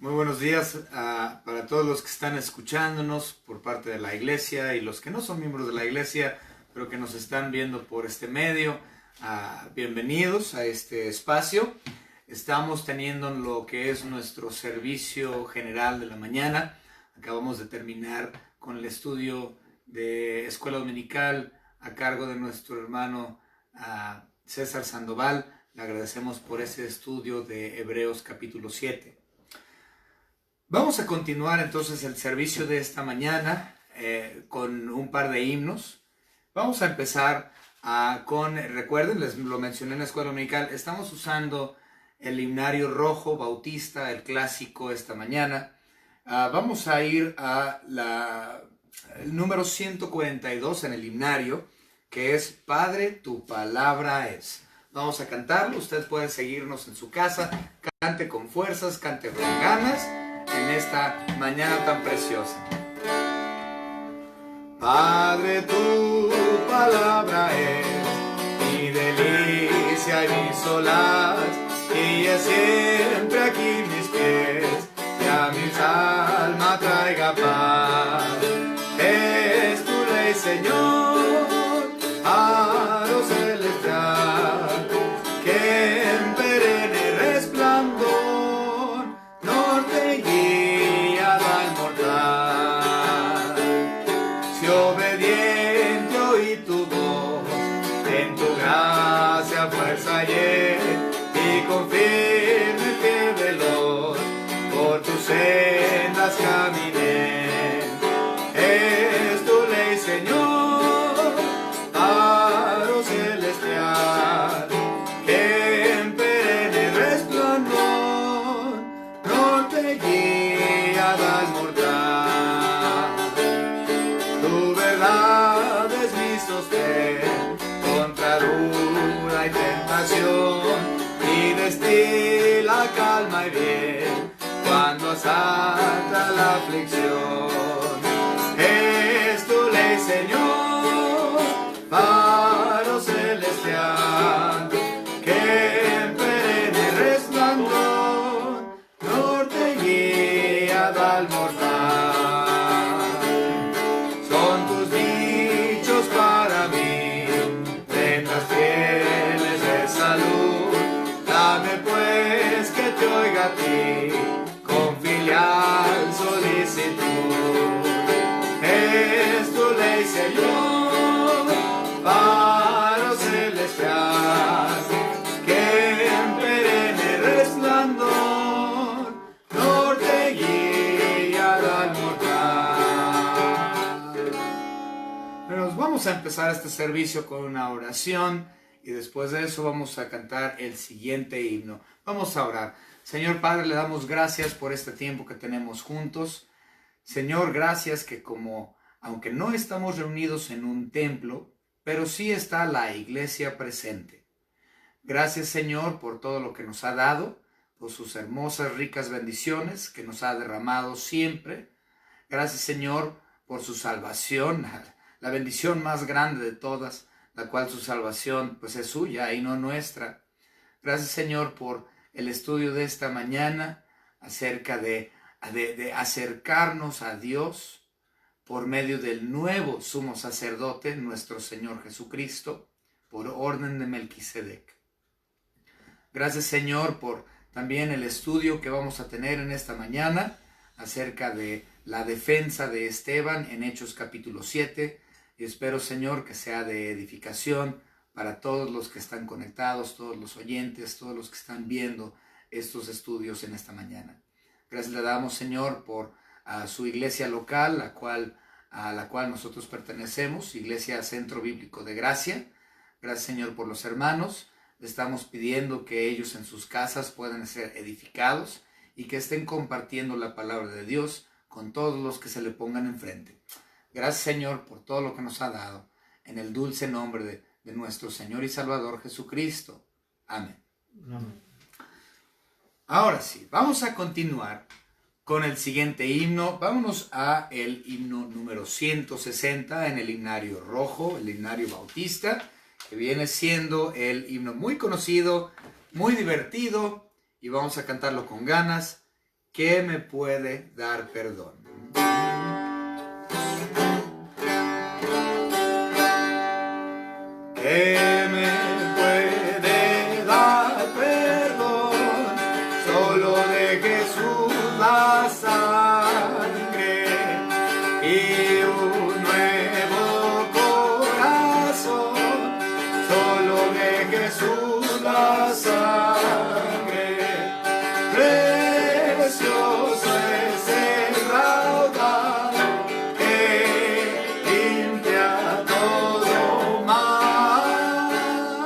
Muy buenos días para todos los que están escuchándonos por parte de la iglesia y los que no son miembros de la iglesia, pero que nos están viendo por este medio. Bienvenidos a este espacio. Estamos teniendo lo que es nuestro servicio general de la mañana. Acabamos de terminar con el estudio de Escuela Dominical a cargo de nuestro hermano César Sandoval. Le agradecemos por ese estudio de Hebreos capítulo 7. Vamos a continuar entonces el servicio de esta mañana con un par de himnos. Vamos a empezar recuerden, les lo mencioné en la Escuela Dominical, estamos usando el himnario rojo bautista, el clásico, esta mañana. Vamos a ir el número 142 en el himnario, que es Padre, tu palabra es. Vamos a cantarlo, usted puede seguirnos en su casa, cante con fuerzas, cante con ganas en esta mañana tan preciosa. Padre, tu palabra es mi delicia y mi solaz, y es siempre aquí mis pies, y a mi alma traiga paz. Es tu ley, Señor, aro celestial, que en perenne resplandor norte guía al mortal. Si obediente oí tu voz, en tu gracia fuerza hallé, y con firme pie veloz por tus sendas caminé. Es tu ley, Señor, aro celestial, que en perenne resplandor norte guía al mortal. Tu verdad es mi sostén contra duda y tentación, y destila calma y bien cuando asalta la aflicción. Es tu ley, Señor, faro celestial, que en perenne resplandor norte guía al mortal. Son tus dichos para mí, prendas fieles de salud. Dame pues que te oiga a ti, con filial solicitud. Es tu ley, Señor, faro celestial, que en perenne resplandor norte guía al mortal. Pero vamos a empezar este servicio con una oración, y después de eso vamos a cantar el siguiente himno. Vamos a orar. Señor Padre, le damos gracias por este tiempo que tenemos juntos. Señor, gracias que aunque no estamos reunidos en un templo, pero sí está la iglesia presente. Gracias, Señor, por todo lo que nos ha dado, por sus hermosas, ricas bendiciones que nos ha derramado siempre. Gracias, Señor, por su salvación, la bendición más grande de todas, la cual su salvación pues es suya y no nuestra. Gracias, Señor, por el estudio de esta mañana acerca de acercarnos a Dios por medio del nuevo sumo sacerdote, nuestro Señor Jesucristo, por orden de Melquisedec. Gracias, Señor, por también el estudio que vamos a tener en esta mañana acerca de la defensa de Esteban en Hechos capítulo 7. Y espero, Señor, que sea de edificación para todos los que están conectados, todos los oyentes, todos los que están viendo estos estudios en esta mañana. Gracias le damos, Señor, por su iglesia local, a la cual nosotros pertenecemos, Iglesia Centro Bíblico de Gracia. Gracias, Señor, por los hermanos. Le estamos pidiendo que ellos en sus casas puedan ser edificados y que estén compartiendo la palabra de Dios con todos los que se le pongan enfrente. Gracias, Señor, por todo lo que nos ha dado, en el dulce nombre de nuestro Señor y Salvador Jesucristo. Amén. Amén. Ahora sí, vamos a continuar con el siguiente himno. Vámonos a el himno número 160 en el himnario rojo, el himnario bautista, que viene siendo el himno muy conocido, muy divertido, y vamos a cantarlo con ganas. ¿qué me puede dar perdón? ¿Qué me puede dar perdón? Solo de Jesús la sangre y un nuevo corazón. Solo de Jesús la sangre. Precioso es el raudal que limpia todo mal.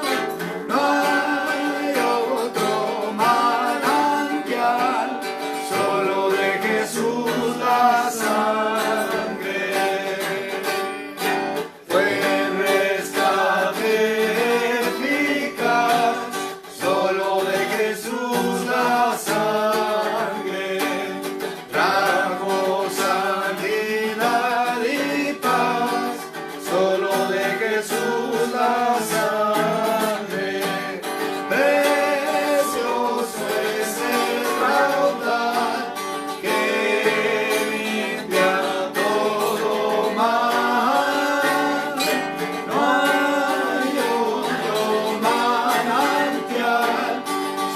No hay otro manantial, solo de Jesús la sangre. Fue rescate eficaz, solo de Jesús la sangre. Trajo sanidad y paz, solo de Jesús la sangre. Precioso es el raudal que limpia todo mal. No hay otro manantial,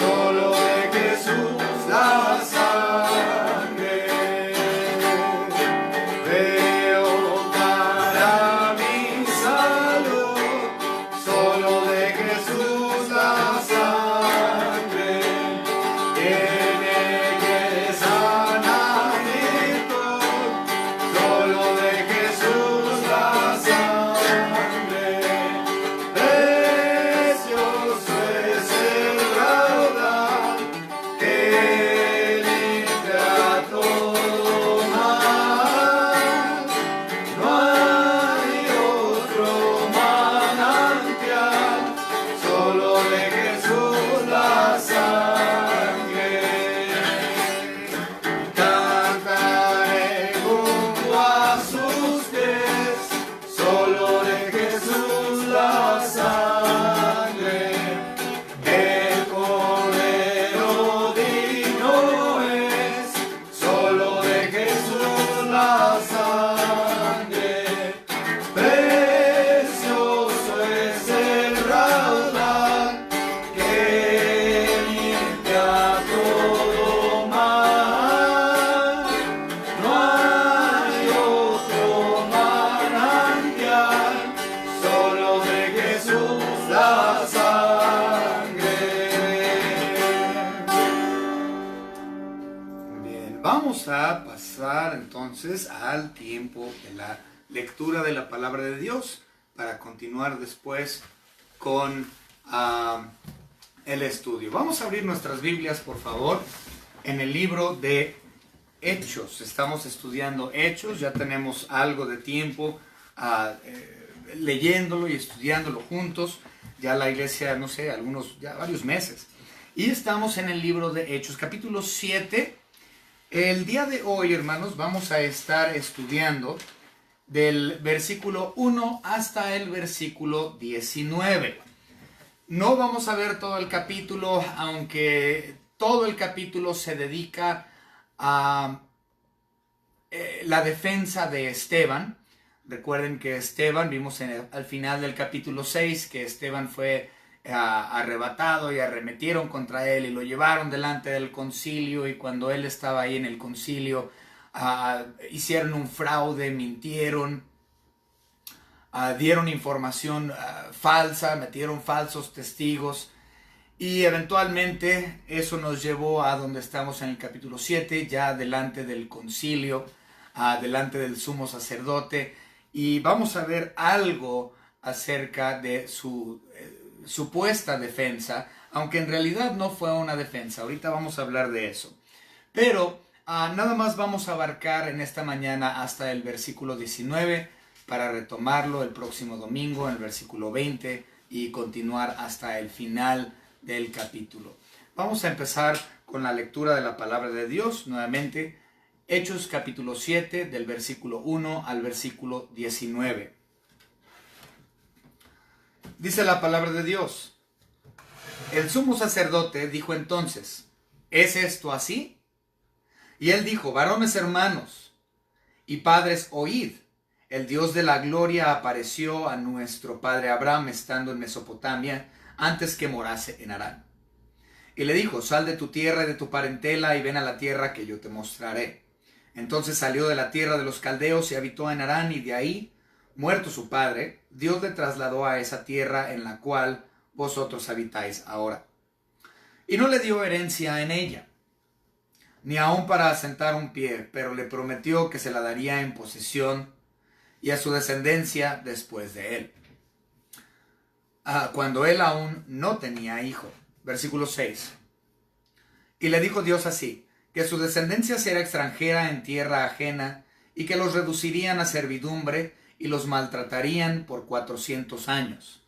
solo de Jesús la sangre. Veo para mi salud, solo de Jesús la sangre. Tiene que sanar mi todo, solo de Jesús la sangre. Precioso es el raudal que limpia todo mal. No hay otro manantial, solo de Jesús la sangre. Cantaré junto a sus pies, solo de Jesús la sangre. El Cordero digno es, solo de Jesús la sangre. Precioso es el raudal que limpia todo mal. No hay otro manantial, solo de Jesús la sangre. Bien, vamos a pasar entonces al tiempo de la lectura de la palabra de Dios para continuar después con el estudio. Vamos a abrir nuestras Biblias, por favor, en el libro de Hechos. Estamos estudiando Hechos, ya tenemos algo de tiempo leyéndolo y estudiándolo juntos. Ya la iglesia, no sé, ya varios meses. Y estamos en el libro de Hechos, capítulo 7. El día de hoy, hermanos, vamos a estar estudiando del versículo 1 hasta el versículo 19. No vamos a ver todo el capítulo, aunque todo el capítulo se dedica a la defensa de Esteban. Recuerden que Esteban, vimos al final del capítulo 6, que Esteban fue arrebatado y arremetieron contra él y lo llevaron delante del concilio, y cuando él estaba ahí en el concilio hicieron un fraude, mintieron, dieron información falsa, metieron falsos testigos, y eventualmente eso nos llevó a donde estamos en el capítulo 7, ya delante del concilio, delante del sumo sacerdote, y vamos a ver algo acerca de su supuesta defensa, aunque en realidad no fue una defensa. Ahorita vamos a hablar de eso. Pero nada más vamos a abarcar en esta mañana hasta el versículo 19 para retomarlo el próximo domingo en el versículo 20 y continuar hasta el final del capítulo. Vamos a empezar con la lectura de la palabra de Dios nuevamente. Hechos capítulo 7 del versículo 1 al versículo 19. Dice la palabra de Dios: el sumo sacerdote dijo entonces: ¿es esto así? Y él dijo: varones hermanos y padres, oíd. El Dios de la gloria apareció a nuestro padre Abraham estando en Mesopotamia, antes que morase en Harán. Y le dijo: sal de tu tierra y de tu parentela y ven a la tierra que yo te mostraré. Entonces salió de la tierra de los caldeos y habitó en Harán, y de ahí, muerto su padre, Dios le trasladó a esa tierra en la cual vosotros habitáis ahora. Y no le dio herencia en ella, ni aun para asentar un pie, pero le prometió que se la daría en posesión y a su descendencia después de él, cuando él aún no tenía hijo. Versículo 6. Y le dijo Dios así: que su descendencia será extranjera en tierra ajena, y que los reducirían a servidumbre y los maltratarían por 400 años.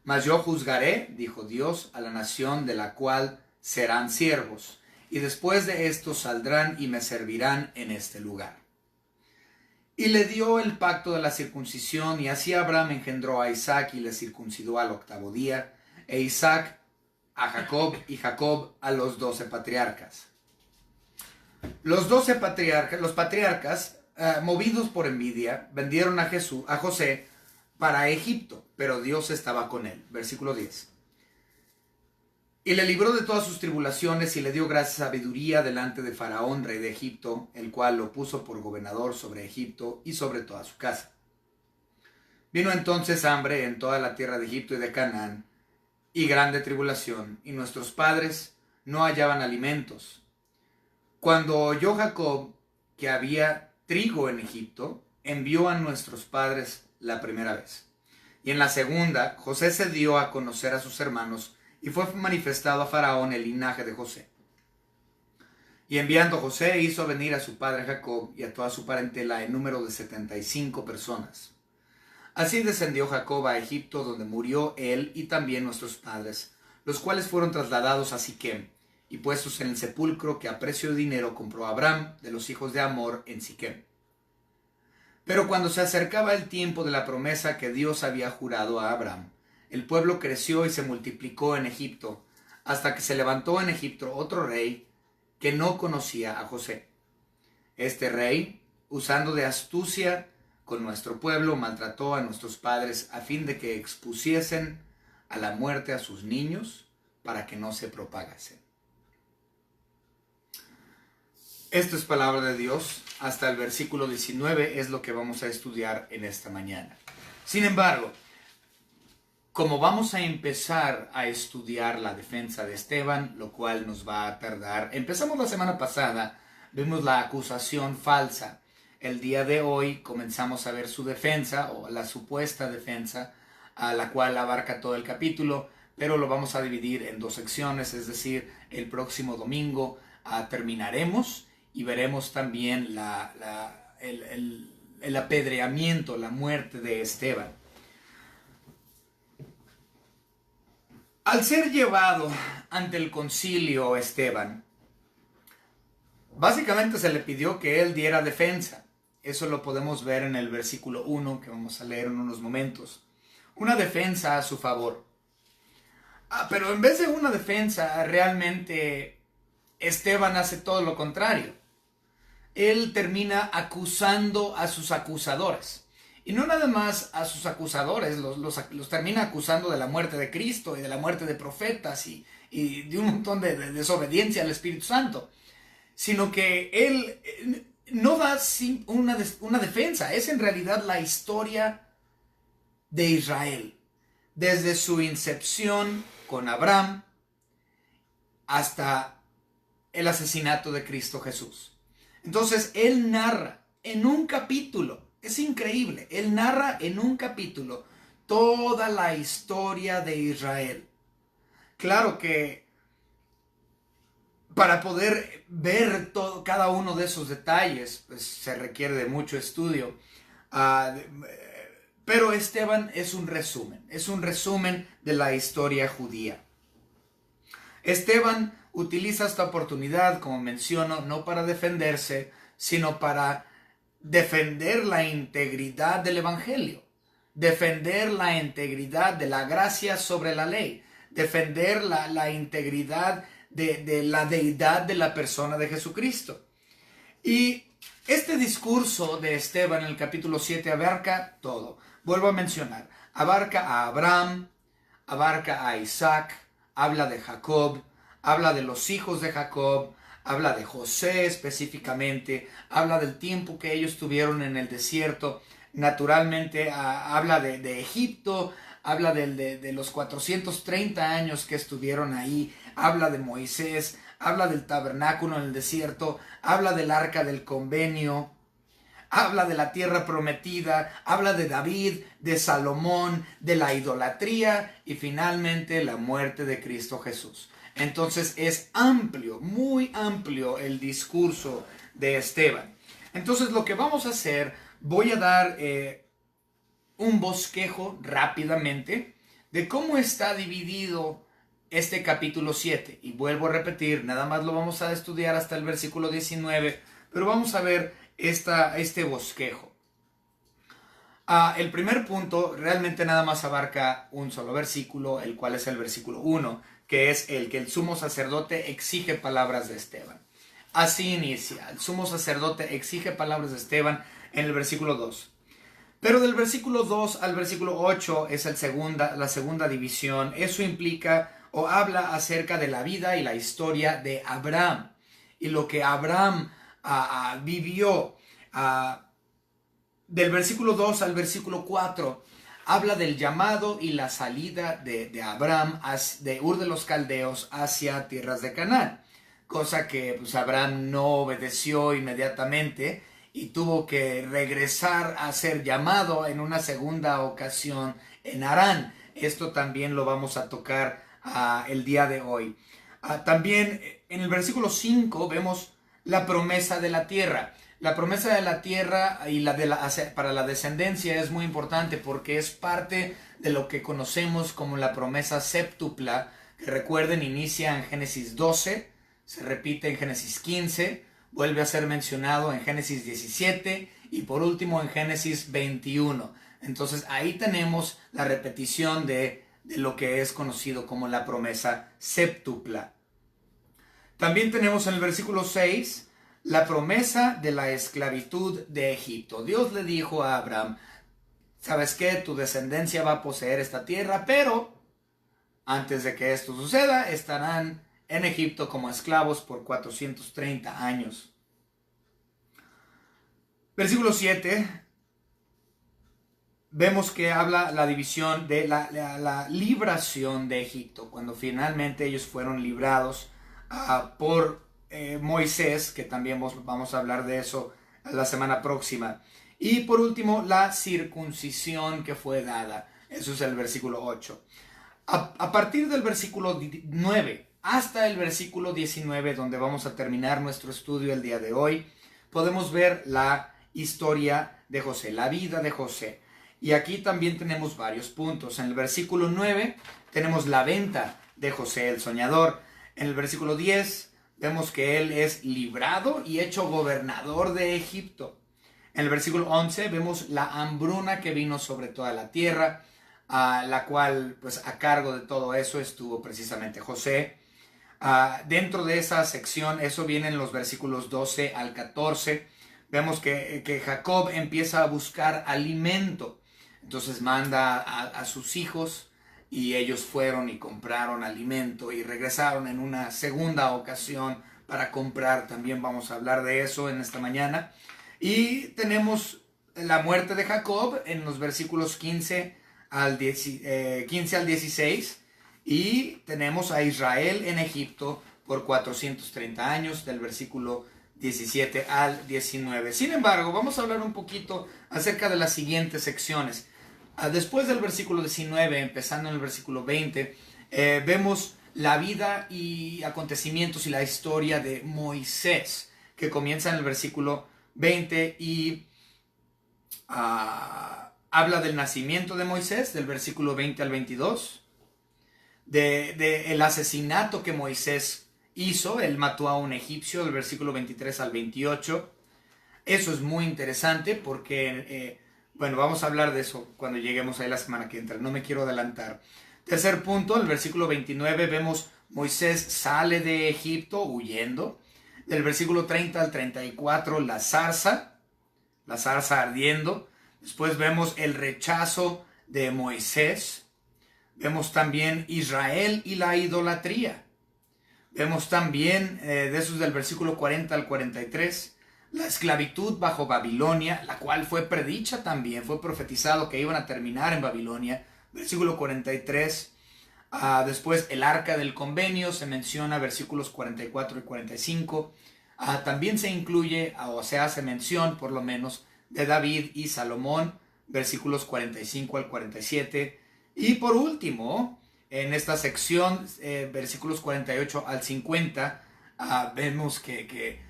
Mas yo juzgaré, dijo Dios, a la nación de la cual serán siervos, y después de esto saldrán y me servirán en este lugar. Y le dio el pacto de la circuncisión, y así Abraham engendró a Isaac y le circuncidó al 8º día, e Isaac a Jacob y Jacob a los 12 patriarcas. Los patriarcas, movidos por envidia, vendieron a José para Egipto, pero Dios estaba con él. Versículo 10. Y le libró de todas sus tribulaciones y le dio gracia y sabiduría delante de Faraón, rey de Egipto, el cual lo puso por gobernador sobre Egipto y sobre toda su casa. Vino entonces hambre en toda la tierra de Egipto y de Canaán, y grande tribulación, y nuestros padres no hallaban alimentos. Cuando oyó Jacob que había trigo en Egipto, envió a nuestros padres la primera vez. Y en la segunda, José se dio a conocer a sus hermanos, y fue manifestado a Faraón el linaje de José. Y enviando José, hizo venir a su padre Jacob y a toda su parentela en número de 75 personas. Así descendió Jacob a Egipto, donde murió él y también nuestros padres, los cuales fueron trasladados a Siquem, y puestos en el sepulcro que a precio de dinero compró Abraham de los hijos de Amor en Siquem. Pero cuando se acercaba el tiempo de la promesa que Dios había jurado a Abraham, el pueblo creció y se multiplicó en Egipto, hasta que se levantó en Egipto otro rey que no conocía a José. Este rey, usando de astucia con nuestro pueblo, maltrató a nuestros padres a fin de que expusiesen a la muerte a sus niños para que no se propagasen. Esto es palabra de Dios. Hasta el versículo 19 es lo que vamos a estudiar en esta mañana. Sin embargo, como vamos a empezar a estudiar la defensa de Esteban, lo cual nos va a tardar. Empezamos la semana pasada, vimos la acusación falsa. El día de hoy comenzamos a ver su defensa, o la supuesta defensa, a la cual abarca todo el capítulo, pero lo vamos a dividir en 2 secciones, es decir, el próximo domingo terminaremos y veremos también el apedreamiento, la muerte de Esteban. Al ser llevado ante el concilio Esteban, básicamente se le pidió que él diera defensa. Eso lo podemos ver en el versículo 1 que vamos a leer en unos momentos. Una defensa a su favor. Pero en vez de una defensa, realmente Esteban hace todo lo contrario. Él termina acusando a sus acusadores. Y no nada más a sus acusadores, los termina acusando de la muerte de Cristo y de la muerte de profetas y de un montón de desobediencia al Espíritu Santo, sino que él no da una defensa. Es en realidad la historia de Israel, desde su incepción con Abraham hasta el asesinato de Cristo Jesús. Entonces él narra en un capítulo. Es increíble, él narra en un capítulo toda la historia de Israel. Claro que para poder ver cada uno de esos detalles, pues, se requiere de mucho estudio. Pero Esteban es un resumen de la historia judía. Esteban utiliza esta oportunidad, como menciono, no para defenderse, sino para defender la integridad del Evangelio, defender la integridad de la gracia sobre la ley, defender la integridad de la deidad de la persona de Jesucristo. Y este discurso de Esteban en el capítulo 7 abarca todo. Vuelvo a mencionar, abarca a Abraham, abarca a Isaac, habla de Jacob, habla de los hijos de Jacob, habla de José específicamente, habla del tiempo que ellos tuvieron en el desierto, naturalmente habla de Egipto, habla de los 430 años que estuvieron ahí, habla de Moisés, habla del tabernáculo en el desierto, habla del arca del convenio, habla de la tierra prometida, habla de David, de Salomón, de la idolatría y finalmente la muerte de Cristo Jesús. Entonces es amplio, muy amplio el discurso de Esteban. Entonces lo que vamos a hacer, voy a dar un bosquejo rápidamente de cómo está dividido este capítulo 7. Y vuelvo a repetir, nada más lo vamos a estudiar hasta el versículo 19, pero vamos a ver este bosquejo. El primer punto realmente nada más abarca un solo versículo, el cual es el versículo 1, que es el que el sumo sacerdote exige palabras de Esteban. Así inicia, el sumo sacerdote exige palabras de Esteban en el versículo 2. Pero del versículo 2 al versículo 8 es la segunda división. Eso implica o habla acerca de la vida y la historia de Abraham y lo que Abraham vivió. Del versículo 2 al versículo 4 habla del llamado y la salida de Abraham de Ur de los Caldeos hacia tierras de Canaán, cosa que pues, Abraham no obedeció inmediatamente y tuvo que regresar a ser llamado en una segunda ocasión en Harán. Esto también lo vamos a tocar el día de hoy. También en el versículo 5 vemos la promesa de la tierra. La promesa de la tierra y para la descendencia es muy importante porque es parte de lo que conocemos como la promesa séptupla, que recuerden inicia en Génesis 12, se repite en Génesis 15, vuelve a ser mencionado en Génesis 17 y por último en Génesis 21. Entonces ahí tenemos la repetición de lo que es conocido como la promesa séptupla. También tenemos en el versículo 6 la promesa de la esclavitud de Egipto. Dios le dijo a Abraham, ¿sabes qué? Tu descendencia va a poseer esta tierra, pero antes de que esto suceda, estarán en Egipto como esclavos por 430 años. Versículo 7, vemos que habla la división de la libración de Egipto, cuando finalmente ellos fueron librados por Moisés, que también vamos a hablar de eso la semana próxima. Y por último, la circuncisión que fue dada. Eso es el versículo 8. A partir del versículo 9 hasta el versículo 19, donde vamos a terminar nuestro estudio el día de hoy, podemos ver la historia de José, la vida de José. Y aquí también tenemos varios puntos. En el versículo 9 tenemos la venta de José el soñador. En el versículo 10 vemos que él es librado y hecho gobernador de Egipto. En el versículo 11 vemos la hambruna que vino sobre toda la tierra, la cual pues a cargo de todo eso estuvo precisamente José. Dentro de esa sección, eso viene en los versículos 12 al 14, vemos que Jacob empieza a buscar alimento. Entonces manda a sus hijos y ellos fueron y compraron alimento y regresaron en una segunda ocasión para comprar. También vamos a hablar de eso en esta mañana. Y tenemos la muerte de Jacob en los versículos 15 al 16. Y tenemos a Israel en Egipto por 430 años, del versículo 17 al 19. Sin embargo, vamos a hablar un poquito acerca de las siguientes secciones. Después del versículo 19, empezando en el versículo 20, vemos la vida y acontecimientos y la historia de Moisés, que comienza en el versículo 20 y habla del nacimiento de Moisés, del versículo 20 al 22, el asesinato que Moisés hizo, él mató a un egipcio, del versículo 23 al 28. Eso es muy interesante porque, bueno, vamos a hablar de eso cuando lleguemos ahí la semana que entra, no me quiero adelantar. Tercer punto, el versículo 29, vemos Moisés sale de Egipto huyendo. Del versículo 30 al 34, la zarza ardiendo. Después vemos el rechazo de Moisés. Vemos también Israel y la idolatría. Vemos también, de esos del versículo 40 al 43, la esclavitud bajo Babilonia, la cual fue predicha también, fue profetizado que iban a terminar en Babilonia. Versículo 43. Después el arca del convenio se menciona, versículos 44 y 45. También se incluye, o se hace mención por lo menos, de David y Salomón, versículos 45 al 47. Y por último, en esta sección, versículos 48 al 50, vemos que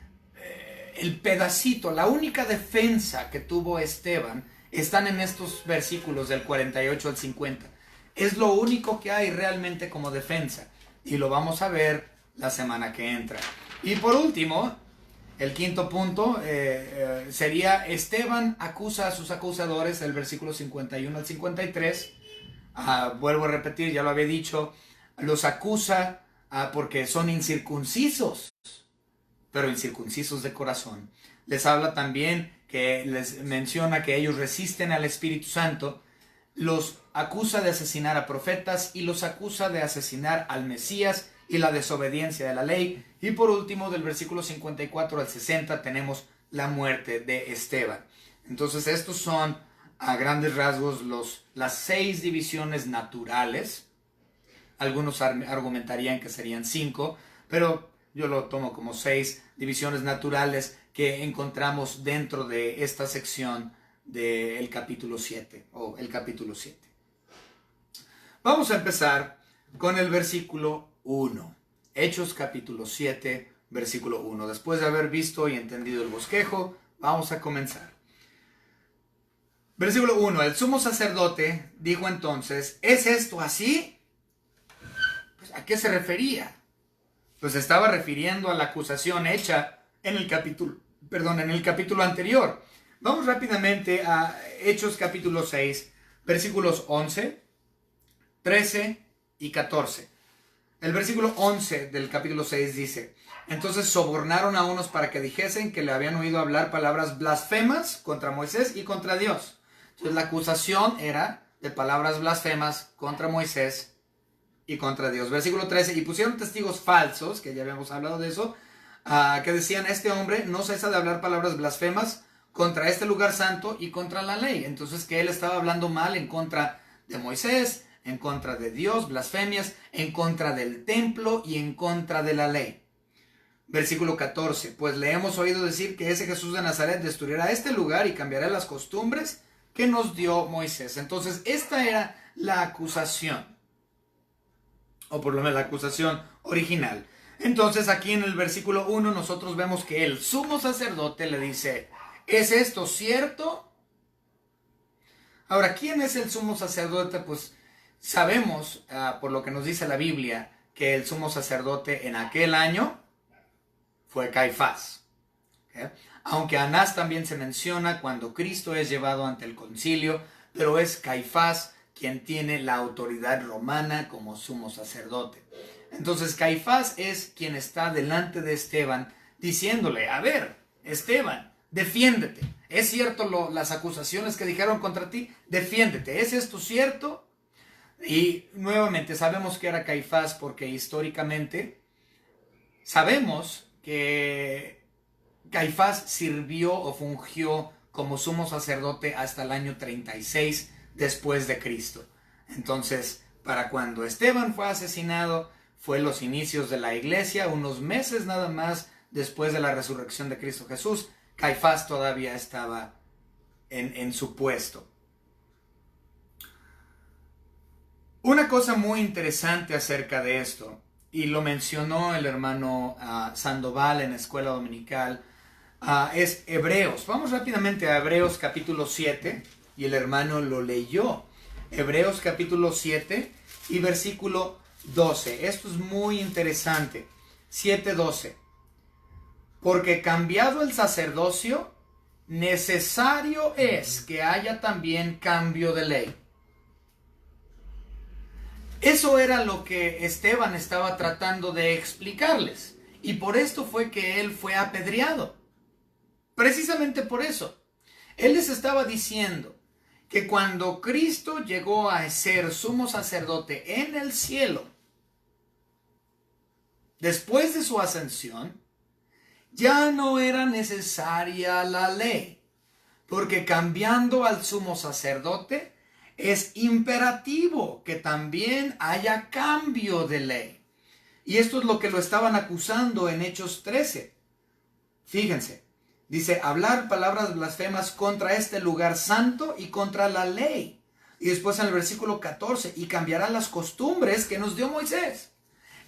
el pedacito, la única defensa que tuvo Esteban, están en estos versículos del 48 al 50. Es lo único que hay realmente como defensa. Y lo vamos a ver la semana que entra. Y por último, el quinto punto sería: Esteban acusa a sus acusadores, del versículo 51 al 53. Vuelvo a repetir, ya lo había dicho, los acusa porque son incircuncisos, pero incircuncisos de corazón. Les habla también que les menciona que ellos resisten al Espíritu Santo. Los acusa de asesinar a profetas y los acusa de asesinar al Mesías y la desobediencia de la ley. Y por último, del versículo 54 al 60 tenemos la muerte de Esteban. Entonces estos son a grandes rasgos las 6 divisiones naturales. Algunos argumentarían que serían 5, pero yo lo tomo como 6 divisiones naturales que encontramos dentro de esta sección del capítulo 7 o el capítulo 7. Vamos a empezar con el versículo 1. Hechos capítulo 7, versículo 1. Después de haber visto y entendido el bosquejo, vamos a comenzar. Versículo 1. El sumo sacerdote dijo entonces: ¿es esto así? Pues, ¿a qué se refería? Pues se estaba refiriendo a la acusación hecha en el capítulo anterior. Vamos rápidamente a Hechos capítulo 6, versículos 11, 13 y 14. El versículo 11 del capítulo 6 dice: entonces sobornaron a unos para que dijesen que le habían oído hablar palabras blasfemas contra Moisés y contra Dios. Entonces la acusación era de palabras blasfemas contra Moisés y contra Dios. Versículo 13: y pusieron testigos falsos, que ya habíamos hablado de eso, que decían: este hombre no cesa de hablar palabras blasfemas contra este lugar santo y contra la ley. Entonces, que él estaba hablando mal en contra de Moisés, en contra de Dios, blasfemias, en contra del templo y en contra de la ley. Versículo 14: pues le hemos oído decir que ese Jesús de Nazaret destruirá este lugar y cambiará las costumbres que nos dio Moisés. Entonces, esta era la acusación, o por lo menos la acusación original. Entonces, aquí en el versículo 1 nosotros vemos que el sumo sacerdote le dice: ¿es esto cierto? Ahora, ¿quién es el sumo sacerdote? Pues sabemos, por lo que nos dice la Biblia, que el sumo sacerdote en aquel año fue Caifás. ¿Okay? Aunque Anás también se menciona cuando Cristo es llevado ante el concilio, pero es Caifás quien tiene la autoridad romana como sumo sacerdote. Entonces Caifás es quien está delante de Esteban diciéndole: a ver, Esteban, defiéndete. ¿Es cierto las acusaciones que dijeron contra ti? Defiéndete. ¿Es esto cierto? Y nuevamente sabemos que era Caifás porque históricamente sabemos que Caifás sirvió o fungió como sumo sacerdote hasta el año 36 después de Cristo. Entonces, para cuando Esteban fue asesinado, fue los inicios de la iglesia, unos meses nada más después de la resurrección de Cristo Jesús. Caifás todavía estaba en su puesto. Una cosa muy interesante acerca de esto, y lo mencionó el hermano Sandoval en Escuela Dominical, es Hebreos. Vamos rápidamente a Hebreos capítulo 7, y el hermano lo leyó. Hebreos capítulo 7 y versículo 12. Esto es muy interesante. 7:12. Porque cambiado el sacerdocio, necesario es que haya también cambio de ley. Eso era lo que Esteban estaba tratando de explicarles. Y por esto fue que él fue apedreado. Precisamente por eso. Él les estaba diciendo que cuando Cristo llegó a ser sumo sacerdote en el cielo, después de su ascensión, ya no era necesaria la ley, porque cambiando al sumo sacerdote, es imperativo que también haya cambio de ley. Y esto es lo que lo estaban acusando en Hechos 13. Fíjense, dice, hablar palabras blasfemas contra este lugar santo y contra la ley. Y después en el versículo 14, y cambiará las costumbres que nos dio Moisés.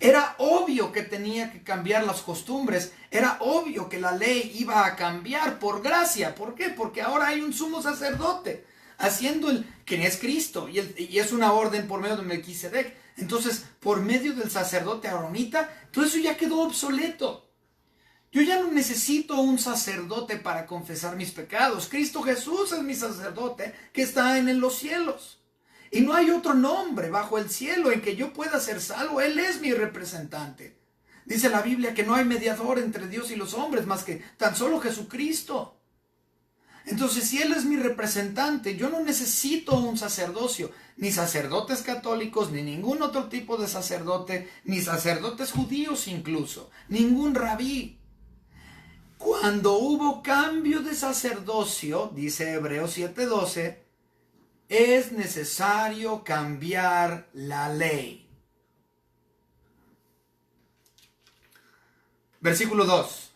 Era obvio que tenía que cambiar las costumbres. Era obvio que la ley iba a cambiar por gracia. ¿Por qué? Porque ahora hay un sumo sacerdote haciendo quien es Cristo. Y es una orden por medio de Melquisedec. Entonces, por medio del sacerdote aronita, todo eso ya quedó obsoleto. Yo ya no necesito un sacerdote para confesar mis pecados. Cristo Jesús es mi sacerdote que está en los cielos. Y no hay otro nombre bajo el cielo en que yo pueda ser salvo. Él es mi representante. Dice la Biblia que no hay mediador entre Dios y los hombres más que tan solo Jesucristo. Entonces, si Él es mi representante, yo no necesito un sacerdocio, ni sacerdotes católicos, ni ningún otro tipo de sacerdote, ni sacerdotes judíos incluso, ningún rabí. Cuando hubo cambio de sacerdocio, dice Hebreos 7:12, es necesario cambiar la ley. Versículo 2.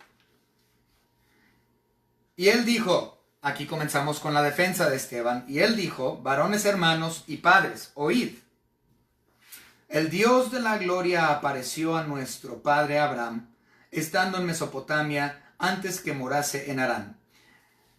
Y él dijo, aquí comenzamos con la defensa de Esteban, y él dijo, varones hermanos y padres, oíd. El Dios de la gloria apareció a nuestro padre Abraham, estando en Mesopotamia, antes que morase en Harán.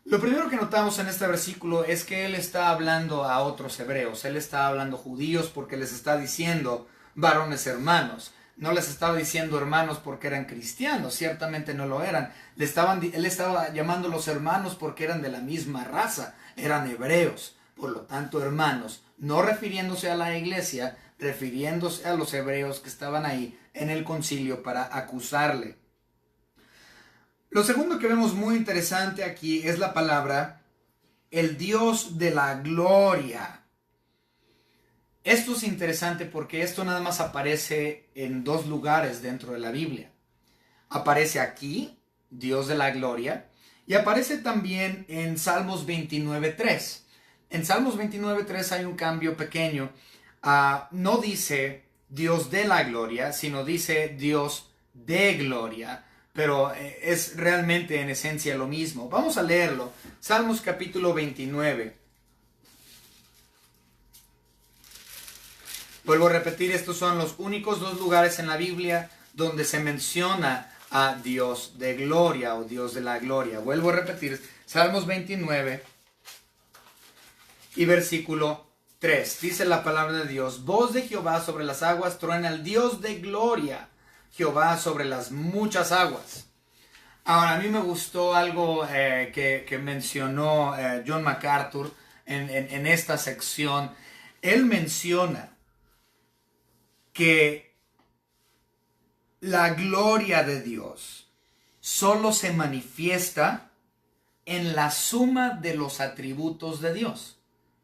Lo primero que notamos en este versículo es que él está hablando a otros hebreos. Él está hablando judíos porque les está diciendo varones hermanos. No les estaba diciendo hermanos porque eran cristianos, ciertamente no lo eran. Él estaba llamándolos hermanos porque eran de la misma raza, eran hebreos. Por lo tanto, hermanos, no refiriéndose a la iglesia, refiriéndose a los hebreos que estaban ahí en el concilio para acusarle. Lo segundo que vemos muy interesante aquí es la palabra el Dios de la gloria. Esto es interesante porque esto nada más aparece en dos lugares dentro de la Biblia. Aparece aquí, Dios de la gloria, y aparece también en Salmos 29:3. En Salmos 29:3 hay un cambio pequeño. No dice Dios de la gloria, sino dice Dios de gloria. Pero es realmente en esencia lo mismo. Vamos a leerlo. Salmos capítulo 29. Vuelvo a repetir, estos son los únicos dos lugares en la Biblia donde se menciona a Dios de gloria o Dios de la gloria. Vuelvo a repetir, Salmos 29 y versículo 3. Dice la palabra de Dios, voz de Jehová sobre las aguas, truena el Dios de gloria. Jehová sobre las muchas aguas. Ahora, a mí me gustó algo que mencionó John MacArthur en esta sección. Él menciona que la gloria de Dios solo se manifiesta en la suma de los atributos de Dios.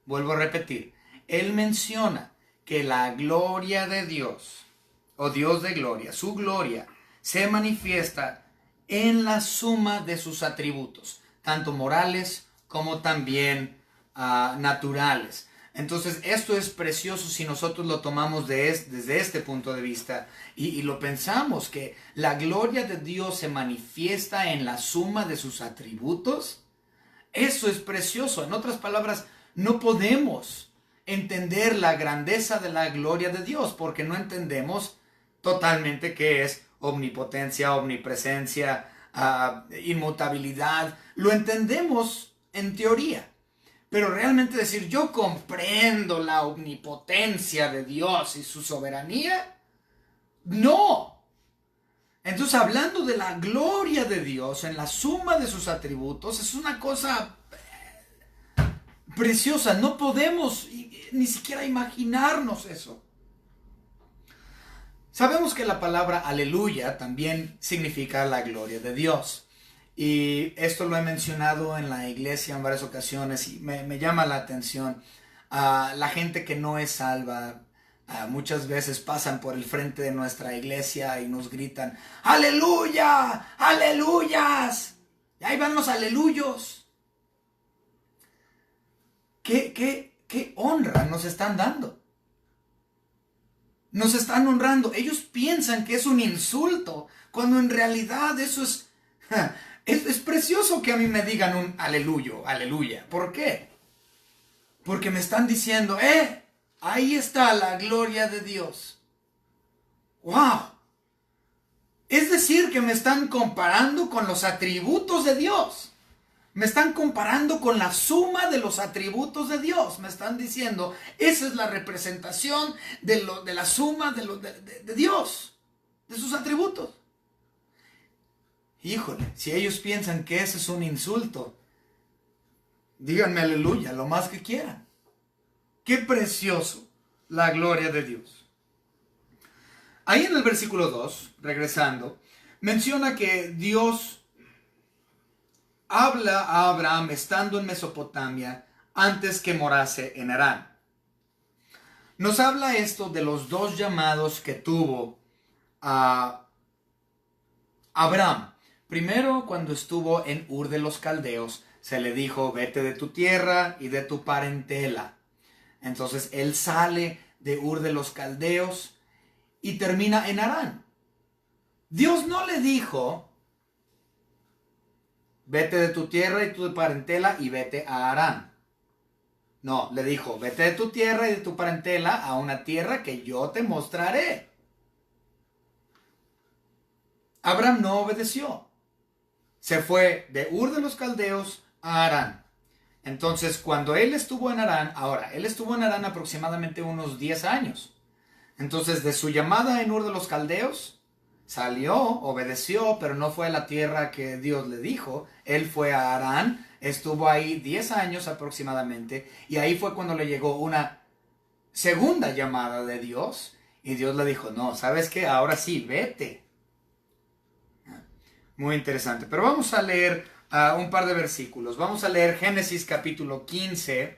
Vuelvo a repetir. Él menciona que la gloria de Dios, o Dios de gloria, su gloria, se manifiesta en la suma de sus atributos, tanto morales como también naturales. Entonces, esto es precioso si nosotros lo tomamos desde este punto de vista y lo pensamos, que la gloria de Dios se manifiesta en la suma de sus atributos. Eso es precioso. En otras palabras, no podemos entender la grandeza de la gloria de Dios porque no entendemos totalmente qué es omnipotencia, omnipresencia, inmutabilidad. Lo entendemos en teoría, pero realmente decir yo comprendo la omnipotencia de Dios y su soberanía, no. Entonces, hablando de la gloria de Dios en la suma de sus atributos, es una cosa preciosa. No podemos ni siquiera imaginarnos eso. Sabemos que la palabra aleluya también significa la gloria de Dios. Y esto lo he mencionado en la iglesia en varias ocasiones y me llama la atención. La gente que no es salva muchas veces pasan por el frente de nuestra iglesia y nos gritan, ¡Aleluya! ¡Aleluyas! Y ahí van los aleluyos. ¿Qué honra nos están dando? Nos están honrando. Ellos piensan que es un insulto, cuando en realidad eso es precioso que a mí me digan un aleluyo, aleluya. ¿Por qué? Porque me están diciendo, ahí está la gloria de Dios. ¡Wow! Es decir, que me están comparando con los atributos de Dios. Me están comparando con la suma de los atributos de Dios. Me están diciendo, esa es la representación de la suma de Dios, de sus atributos. Híjole, si ellos piensan que ese es un insulto, díganme aleluya, lo más que quieran. Qué precioso la gloria de Dios. Ahí en el versículo 2, regresando, menciona que Dios habla a Abraham estando en Mesopotamia antes que morase en Harán. Nos habla esto de los dos llamados que tuvo a Abraham. Primero, cuando estuvo en Ur de los Caldeos, se le dijo, vete de tu tierra y de tu parentela. Entonces él sale de Ur de los Caldeos y termina en Harán. Dios no le dijo, vete de tu tierra y tu parentela y vete a Harán. No, le dijo, vete de tu tierra y de tu parentela a una tierra que yo te mostraré. Abraham no obedeció. Se fue de Ur de los Caldeos a Harán. Entonces, cuando él estuvo en Harán, él estuvo en Harán aproximadamente unos 10 años. Entonces, de su llamada en Ur de los Caldeos, salió, obedeció, pero no fue a la tierra que Dios le dijo. Él fue a Harán, estuvo ahí 10 años aproximadamente, y ahí fue cuando le llegó una segunda llamada de Dios, y Dios le dijo, no, ¿sabes qué? Ahora sí, vete. Muy interesante, pero vamos a leer un par de versículos. Vamos a leer Génesis capítulo 15.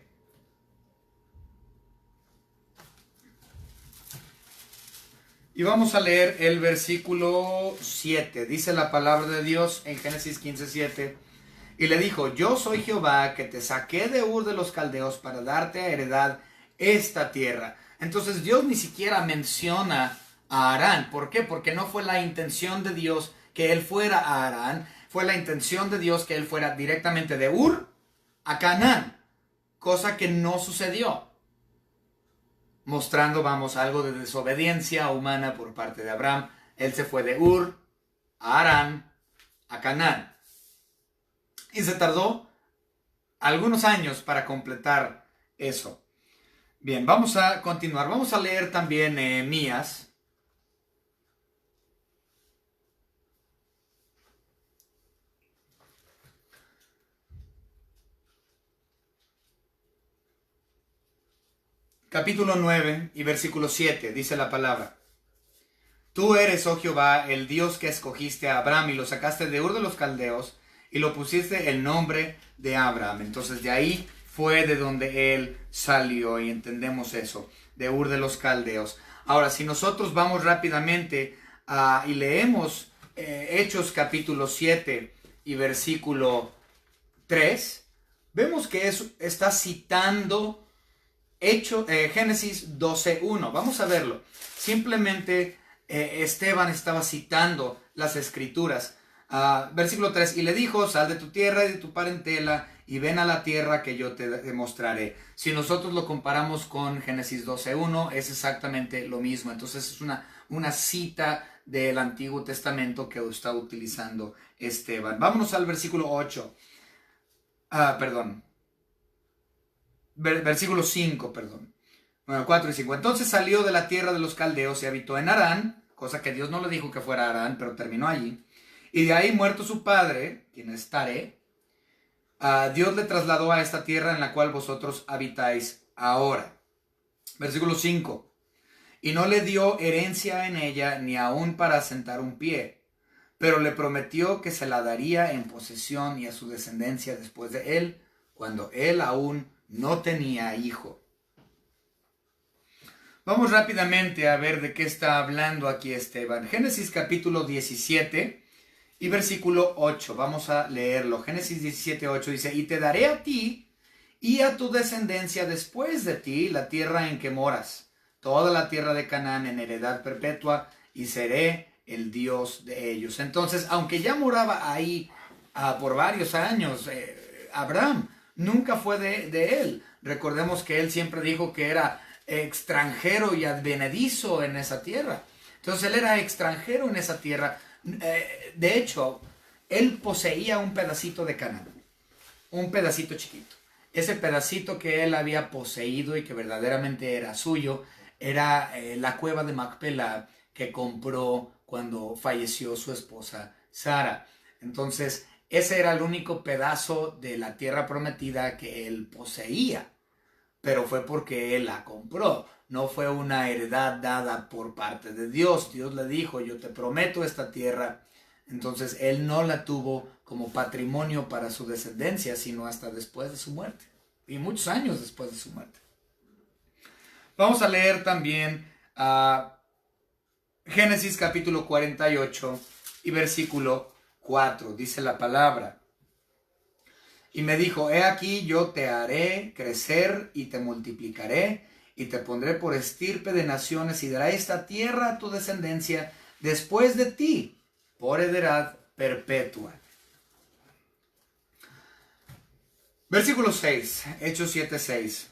Y vamos a leer el versículo 7. Dice la palabra de Dios en Génesis 15:7. Y le dijo, yo soy Jehová que te saqué de Ur de los Caldeos para darte a heredad esta tierra. Entonces Dios ni siquiera menciona a Harán. ¿Por qué? Porque no fue la intención de Dios que él fuera a Harán. Fue la intención de Dios que él fuera directamente de Ur a Canaán. Cosa que no sucedió. Mostrando, algo de desobediencia humana por parte de Abraham. Él se fue de Ur a Harán, a Canaán. Y se tardó algunos años para completar eso. Bien, vamos a continuar. Vamos a leer también Nehemías. Capítulo 9 y versículo 7, dice la palabra. Tú eres, oh Jehová, el Dios que escogiste a Abraham y lo sacaste de Ur de los Caldeos y lo pusiste el nombre de Abraham. Entonces de ahí fue de donde él salió y entendemos eso, de Ur de los Caldeos. Ahora, si nosotros vamos rápidamente y leemos Hechos capítulo 7 y versículo 3, vemos que está citando Génesis 12:1. Vamos a verlo. Simplemente Esteban estaba citando las escrituras. Versículo 3. Y le dijo, sal de tu tierra y de tu parentela y ven a la tierra que yo te mostraré. Si nosotros lo comparamos con Génesis 12:1, es exactamente lo mismo. Entonces es una cita del Antiguo Testamento que está utilizando Esteban. Vámonos al versículo 8. Versículo 5, perdón. Bueno, 4 y 5. Entonces salió de la tierra de los caldeos y habitó en Harán, cosa que Dios no le dijo que fuera Harán, pero terminó allí. Y de ahí, muerto su padre, quien es Taré, Dios le trasladó a esta tierra en la cual vosotros habitáis ahora. Versículo 5. y no le dio herencia en ella ni aun para sentar un pie, pero le prometió que se la daría en posesión y a su descendencia después de él, cuando él aún no tenía hijo. Vamos rápidamente a ver de qué está hablando aquí Esteban. Génesis capítulo 17 y versículo 8. Vamos a leerlo. Génesis 17, 8 dice: y te daré a ti y a tu descendencia después de ti la tierra en que moras, toda la tierra de Canaán en heredad perpetua, y seré el Dios de ellos. Entonces, aunque ya moraba ahí por varios años, Abraham nunca fue de él. Recordemos que él siempre dijo que era extranjero y advenedizo en esa tierra. Entonces él era extranjero en esa tierra. De hecho, él poseía un pedacito de Canaán, un pedacito chiquito. Ese pedacito que él había poseído y que verdaderamente era suyo era la cueva de Macpela, que compró cuando falleció su esposa Sara. Entonces ese era el único pedazo de la tierra prometida que él poseía, pero fue porque él la compró. No fue una heredad dada por parte de Dios. Dios le dijo: yo te prometo esta tierra. Entonces él no la tuvo como patrimonio para su descendencia, sino hasta después de su muerte, y muchos años después de su muerte. Vamos a leer también Génesis capítulo 48 y versículo 4. Dice la palabra: y me dijo: he aquí, yo te haré crecer y te multiplicaré y te pondré por estirpe de naciones, y daré esta tierra a tu descendencia después de ti por heredad perpetua. Versículo 6, Hechos 7:6.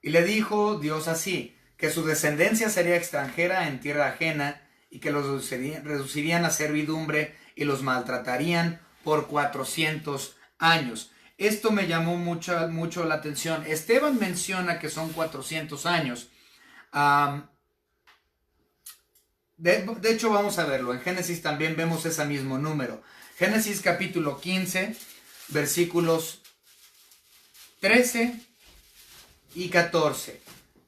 Y le dijo Dios así: que su descendencia sería extranjera en tierra ajena, y que los reducirían a servidumbre y los maltratarían por 400 años. Esto me llamó mucho la atención. Esteban menciona que son 400 años. De hecho, vamos a verlo. En Génesis también vemos ese mismo número. Génesis capítulo 15, versículos 13 y 14.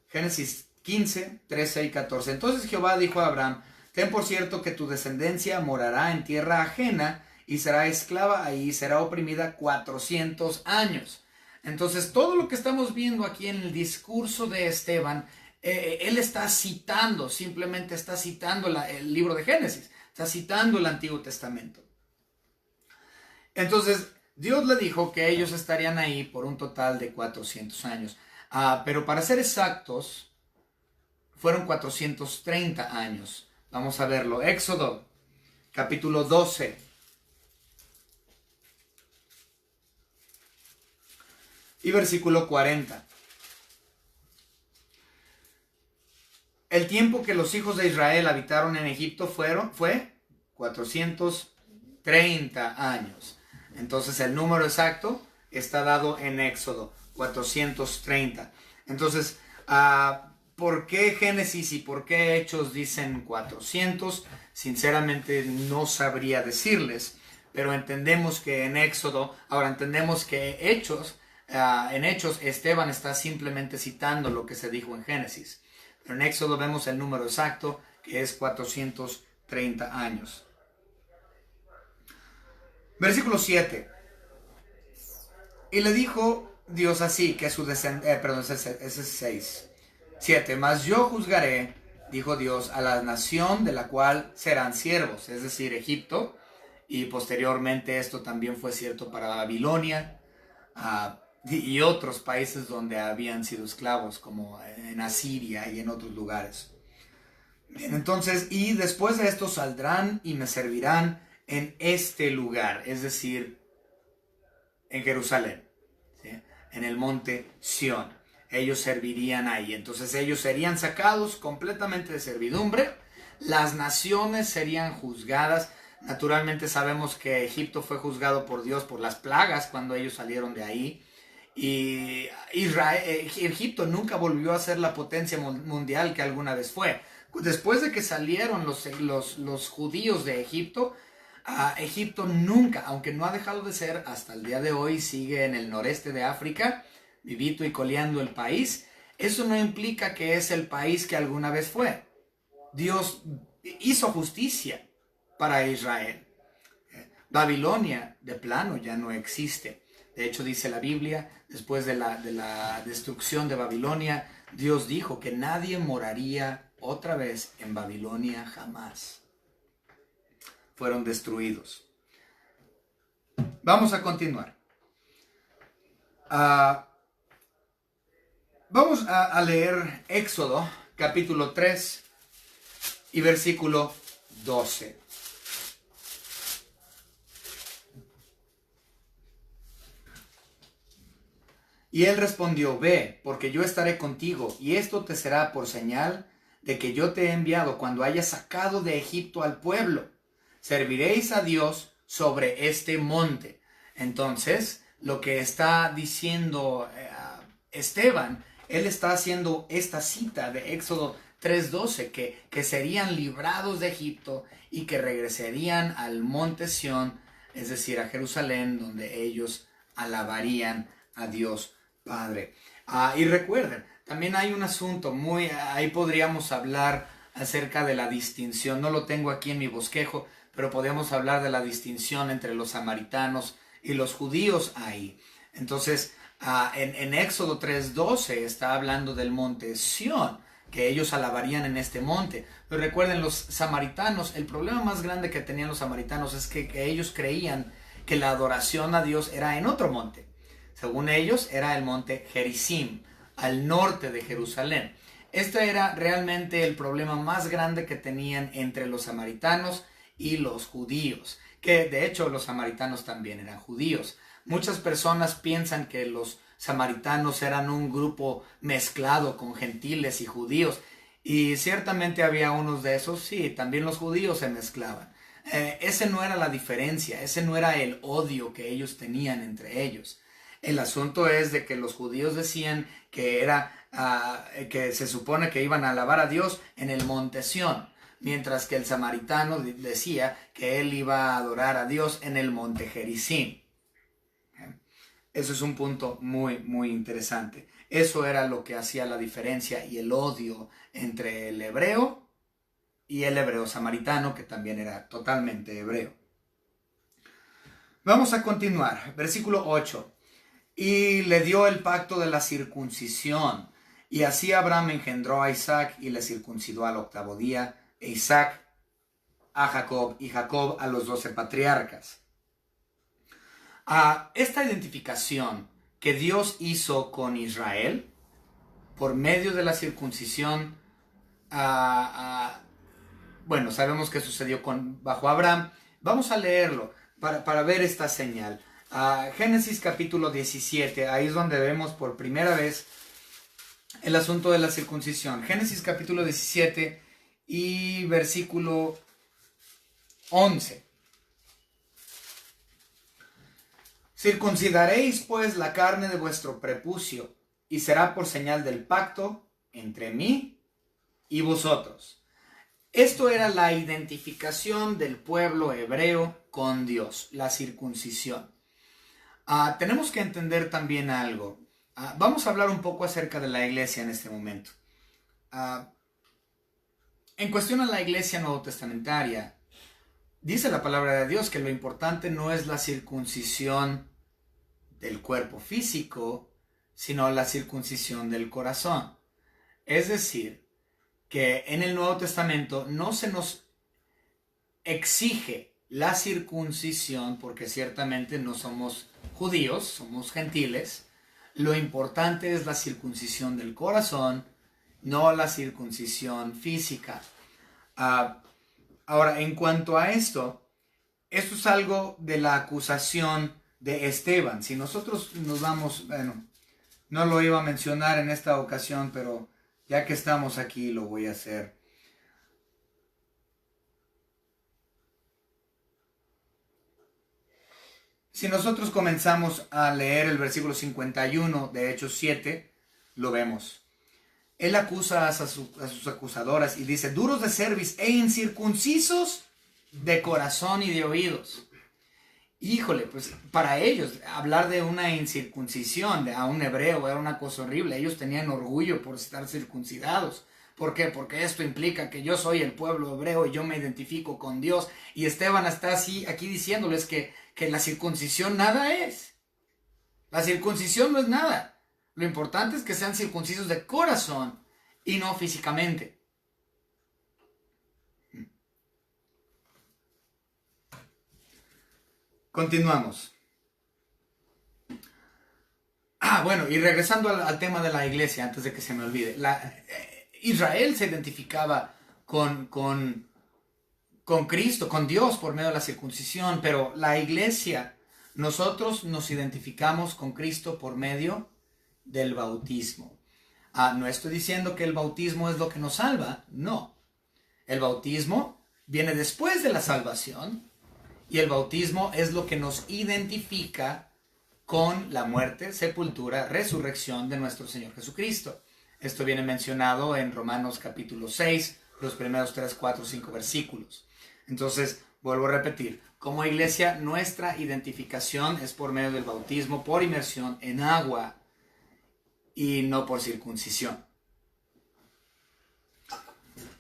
Génesis 15, 13 y 14. Entonces Jehová dijo a Abraham: ten por cierto que tu descendencia morará en tierra ajena y será esclava ahí, será oprimida 400 años. Entonces todo lo que estamos viendo aquí en el discurso de Esteban, él está citando, simplemente está citando el libro de Génesis, está citando el Antiguo Testamento. Entonces Dios le dijo que ellos estarían ahí por un total de 400 años. Pero para ser exactos, fueron 430 años. Vamos a verlo. Éxodo, capítulo 12. Y versículo 40. El tiempo que los hijos de Israel habitaron en Egipto fue 430 años. Entonces el número exacto está dado en Éxodo, 430. Entonces, ¿por qué Génesis y por qué Hechos dicen 400? Sinceramente no sabría decirles, pero entendemos que en Éxodo, ahora entendemos que en Hechos Esteban está simplemente citando lo que se dijo en Génesis. Pero en Éxodo vemos el número exacto, que es 430 años. Versículo 7. Y le dijo Dios así, que su descendencia, ese es 6. 7. Mas yo juzgaré, dijo Dios, a la nación de la cual serán siervos, es decir, Egipto, y posteriormente esto también fue cierto para Babilonia, y otros países donde habían sido esclavos, como en Asiria y en otros lugares. Bien, entonces, y después de esto saldrán y me servirán en este lugar, es decir, en Jerusalén, ¿sí? En el monte Sión. Ellos servirían ahí. Entonces ellos serían sacados completamente de servidumbre. Las naciones serían juzgadas. Naturalmente sabemos que Egipto fue juzgado por Dios por las plagas cuando ellos salieron de ahí. Y Egipto nunca volvió a ser la potencia mundial que alguna vez fue. Después de que salieron los judíos de Egipto, Egipto nunca, aunque no ha dejado de ser, hasta el día de hoy sigue en el noreste de África, vivito y coleando el país. eso no implica que es el país que alguna vez fue. Dios hizo justicia para Israel. Babilonia de plano ya no existe. De hecho, dice la Biblia, después de la destrucción de Babilonia, Dios dijo que nadie moraría otra vez en Babilonia jamás. Fueron destruidos. Vamos a continuar. Vamos a leer Éxodo, capítulo 3 y versículo 12. Y él respondió: ve, porque yo estaré contigo, y esto te será por señal de que yo te he enviado cuando hayas sacado de Egipto al pueblo. Serviréis a Dios sobre este monte. Entonces, lo que está diciendo Esteban, él está haciendo esta cita de Éxodo 3:12, que serían librados de Egipto y que regresarían al monte Sión, es decir, a Jerusalén, donde ellos alabarían a Dios Padre. Y recuerden, también hay un asunto ahí podríamos hablar acerca de la distinción. No lo tengo aquí en mi bosquejo, pero podemos hablar de la distinción entre los samaritanos y los judíos ahí. Entonces, en Éxodo 3:12 está hablando del monte Sión, que ellos alabarían en este monte. Pero recuerden, los samaritanos, el problema más grande que tenían los samaritanos es que ellos creían que la adoración a Dios era en otro monte. Según ellos, era el monte Gerizim, al norte de Jerusalén. Este era realmente el problema más grande que tenían entre los samaritanos y los judíos, que de hecho los samaritanos también eran judíos. Muchas personas piensan que los samaritanos eran un grupo mezclado con gentiles y judíos, y ciertamente había unos de esos, sí, también los judíos se mezclaban. Ese no era la diferencia, ese no era el odio que ellos tenían entre ellos. El asunto es de que los judíos decían que que se supone que iban a alabar a Dios en el monte Sión, mientras que el samaritano decía que él iba a adorar a Dios en el monte Gerizim. Eso es un punto muy, muy interesante. Eso era lo que hacía la diferencia y el odio entre el hebreo y el hebreo samaritano, que también era totalmente hebreo. Vamos a continuar. Versículo 8. Y le dio el pacto de la circuncisión. Y así Abraham engendró a Isaac y le circuncidó al 8º día. E Isaac a Jacob y Jacob a los 12 patriarcas. Esta identificación que Dios hizo con Israel por medio de la circuncisión, bueno, sabemos que sucedió bajo Abraham. Vamos a leerlo para ver esta señal. Génesis capítulo 17, ahí es donde vemos por primera vez el asunto de la circuncisión. Génesis capítulo 17 y versículo 11. Circuncidaréis pues la carne de vuestro prepucio, y será por señal del pacto entre mí y vosotros. Esto era la identificación del pueblo hebreo con Dios, la circuncisión. Tenemos que entender también algo. Vamos a hablar un poco acerca de la iglesia en este momento. En cuestión a la iglesia nuevo testamentaria, dice la palabra de Dios que lo importante no es la circuncisión del cuerpo físico, sino la circuncisión del corazón. Es decir, que en el Nuevo Testamento no se nos exige la circuncisión, porque ciertamente no somos judíos, somos gentiles. Lo importante es la circuncisión del corazón, no la circuncisión física. Ahora, en cuanto a esto es algo de la acusación de Esteban. Si nosotros nos vamos, bueno, no lo iba a mencionar en esta ocasión, pero ya que estamos aquí lo voy a hacer. Si nosotros comenzamos a leer el versículo 51 de Hechos 7, lo vemos. Él acusa a sus acusadoras y dice: duros de cerviz e incircuncisos de corazón y de oídos. híjole, pues para ellos hablar de una incircuncisión a un hebreo era una cosa horrible. Ellos tenían orgullo por estar circuncidados. ¿Por qué? Porque esto implica que yo soy el pueblo hebreo y yo me identifico con Dios. Y Esteban está así aquí diciéndoles que la circuncisión nada es. La circuncisión no es nada. Lo importante es que sean circuncisos de corazón y no físicamente. Continuamos. Bueno, y regresando al tema de la iglesia, antes de que se me olvide. Israel se identificaba con Cristo, con Dios por medio de la circuncisión, pero la iglesia, nosotros nos identificamos con Cristo por medio del bautismo. No estoy diciendo que el bautismo es lo que nos salva, no. El bautismo viene después de la salvación y el bautismo es lo que nos identifica con la muerte, sepultura, resurrección de nuestro Señor Jesucristo. Esto viene mencionado en Romanos capítulo 6, los primeros 3, 4, 5 versículos. Entonces, vuelvo a repetir, como iglesia, nuestra identificación es por medio del bautismo, por inmersión en agua y no por circuncisión.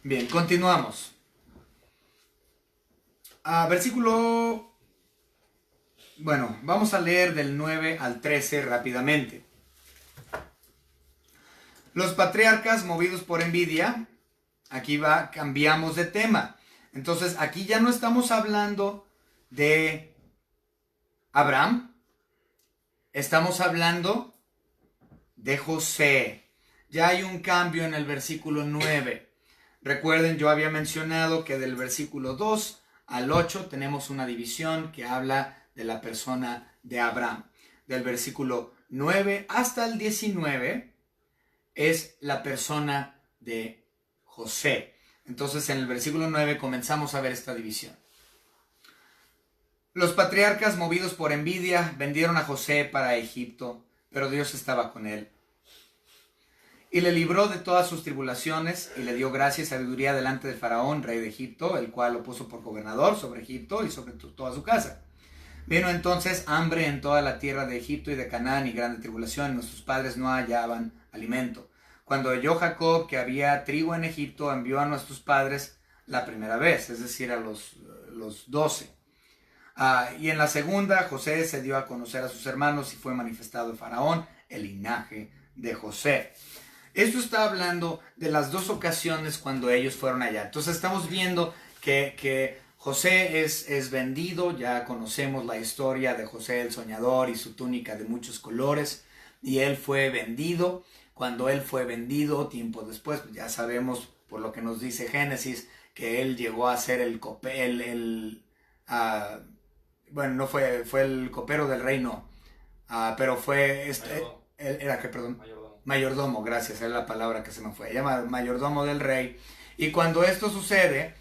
Bien, continuamos. Bueno, vamos a leer del 9 al 13 rápidamente. Los patriarcas movidos por envidia, cambiamos de tema. Entonces aquí ya no estamos hablando de Abraham, estamos hablando de José. Ya hay un cambio en el versículo 9. Recuerden, yo había mencionado que del versículo 2 al 8 tenemos una división que habla de la persona de Abraham. Del versículo 9 hasta el 19 es la persona de José. Entonces en el versículo 9 comenzamos a ver esta división. Los patriarcas, movidos por envidia, vendieron a José para Egipto, pero Dios estaba con él. Y le libró de todas sus tribulaciones y le dio gracia y sabiduría delante de Faraón, rey de Egipto, el cual lo puso por gobernador sobre Egipto y sobre toda su casa. Vino entonces hambre en toda la tierra de Egipto y de Canaán y grande tribulación. Nuestros padres no hallaban alimento. Cuando oyó Jacob que había trigo en Egipto, envió a nuestros padres la primera vez, es decir, a los 12. Y en la segunda, José se dio a conocer a sus hermanos y fue manifestado en Faraón el linaje de José. Esto está hablando de las dos ocasiones cuando ellos fueron allá. Entonces estamos viendo que José es vendido. Ya conocemos la historia de José el soñador y su túnica de muchos colores. Y él fue vendido. Cuando él fue vendido, tiempo después, pues ya sabemos por lo que nos dice Génesis, que él llegó a ser bueno, no fue el copero del reino, pero fue mayordomo, gracias, es la palabra que se me fue, llama mayordomo del rey. Y cuando esto sucede,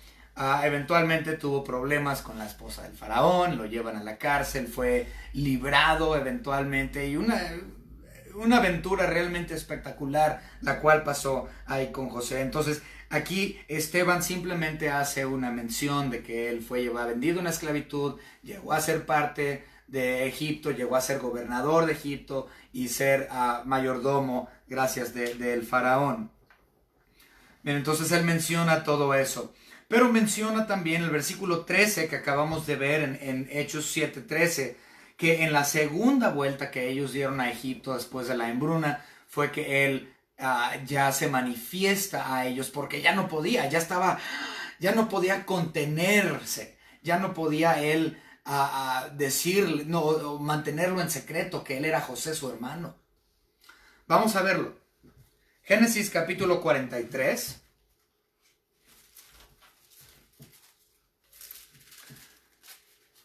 eventualmente tuvo problemas con la esposa del faraón, lo llevan a la cárcel, fue librado eventualmente, y una aventura realmente espectacular la cual pasó ahí con José. Entonces aquí Esteban simplemente hace una mención de que él fue vendido en esclavitud, llegó a ser parte de Egipto, llegó a ser gobernador de Egipto y ser mayordomo gracias del faraón. Bien, entonces él menciona todo eso, pero menciona también el versículo 13 que acabamos de ver en Hechos 7:13, que en la segunda vuelta que ellos dieron a Egipto después de la hambruna fue que él ya se manifiesta a ellos, porque ya no podía contenerse, ya no podía él decir, no, mantenerlo en secreto que él era José su hermano. Vamos a verlo. Génesis capítulo 43.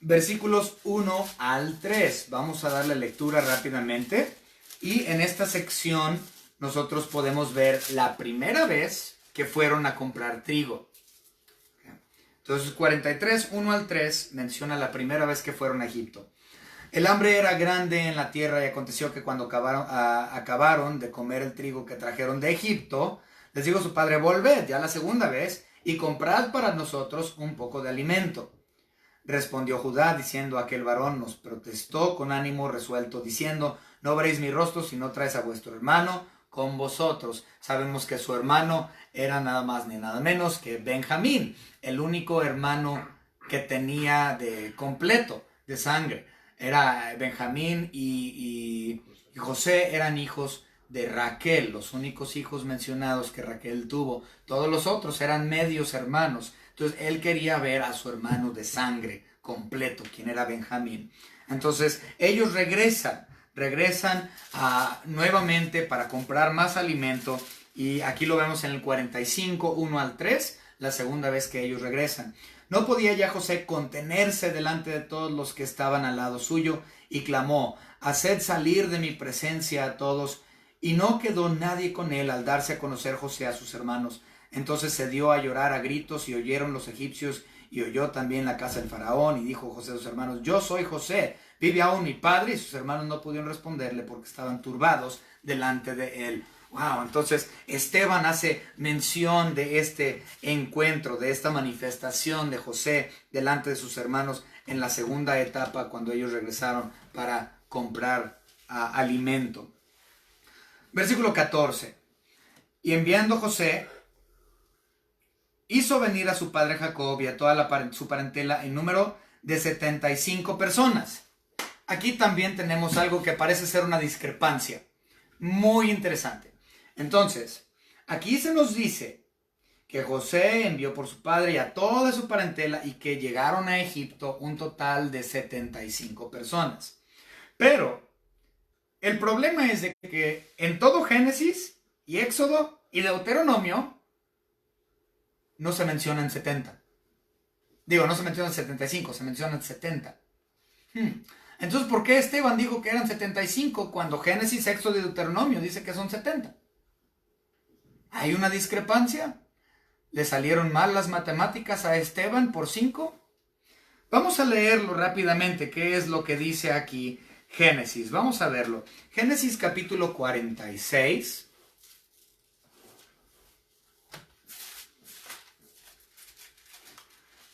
Versículos 1 al 3. Vamos a darle lectura rápidamente. Y en esta sección nosotros podemos ver la primera vez que fueron a comprar trigo. Entonces 43, 1 al 3 menciona la primera vez que fueron a Egipto. El hambre era grande en la tierra y aconteció que cuando acabaron de comer el trigo que trajeron de Egipto, les dijo su padre, volved ya la segunda vez y comprad para nosotros un poco de alimento. Respondió Judá, diciendo: aquel varón nos protestó con ánimo resuelto, diciendo: no veréis mi rostro si no traes a vuestro hermano con vosotros. Sabemos que su hermano era nada más ni nada menos que Benjamín, el único hermano que tenía de completo, de sangre. Era Benjamín y José eran hijos de Raquel, los únicos hijos mencionados que Raquel tuvo. Todos los otros eran medios hermanos. Entonces él quería ver a su hermano de sangre completo, quien era Benjamín. Entonces ellos regresan nuevamente para comprar más alimento, y aquí lo vemos en el 45, 1 al 3, la segunda vez que ellos regresan. No podía ya José contenerse delante de todos los que estaban al lado suyo, y clamó: haced salir de mi presencia a todos. Y no quedó nadie con él al darse a conocer José a sus hermanos. Entonces se dio a llorar a gritos, y oyeron los egipcios, y oyó también la casa del faraón. Y dijo José a sus hermanos: yo soy José, ¿vive aún mi padre? Y sus hermanos no pudieron responderle porque estaban turbados delante de él. Wow, entonces Esteban hace mención de este encuentro, de esta manifestación de José delante de sus hermanos en la segunda etapa, cuando ellos regresaron para comprar alimento. Versículo 14. Y enviando José, hizo venir a su padre Jacob y a toda su parentela en número de 75 personas. Aquí también tenemos algo que parece ser una discrepancia muy interesante. Entonces, aquí se nos dice que José envió por su padre y a toda su parentela, y que llegaron a Egipto un total de 75 personas. Pero el problema es de que en todo Génesis y Éxodo y Deuteronomio no se mencionan 70. No se mencionan 75, se mencionan 70. Entonces, ¿por qué Esteban dijo que eran 75 cuando Génesis, Éxodo y Deuteronomio dice que son 70? ¿Hay una discrepancia? ¿Le salieron mal las matemáticas a Esteban por 5? Vamos a leerlo rápidamente, qué es lo que dice aquí Génesis. Vamos a verlo. Génesis capítulo 46.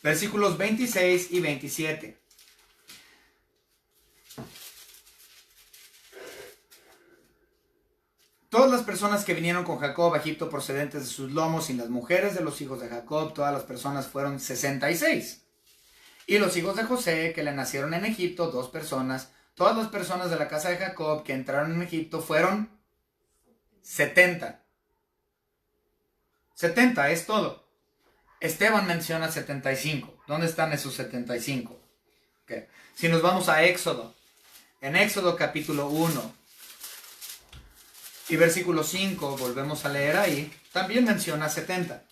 Versículos 26 y 27. Todas las personas que vinieron con Jacob a Egipto procedentes de sus lomos, y las mujeres de los hijos de Jacob, todas las personas fueron 66. Y los hijos de José que le nacieron en Egipto, 2 personas. Todas las personas de la casa de Jacob que entraron en Egipto fueron 70. 70 es todo. Esteban menciona 75. ¿Dónde están esos 75? Okay. Si nos vamos a Éxodo, en Éxodo capítulo 1 y versículo 5, volvemos a leer ahí, también menciona 70.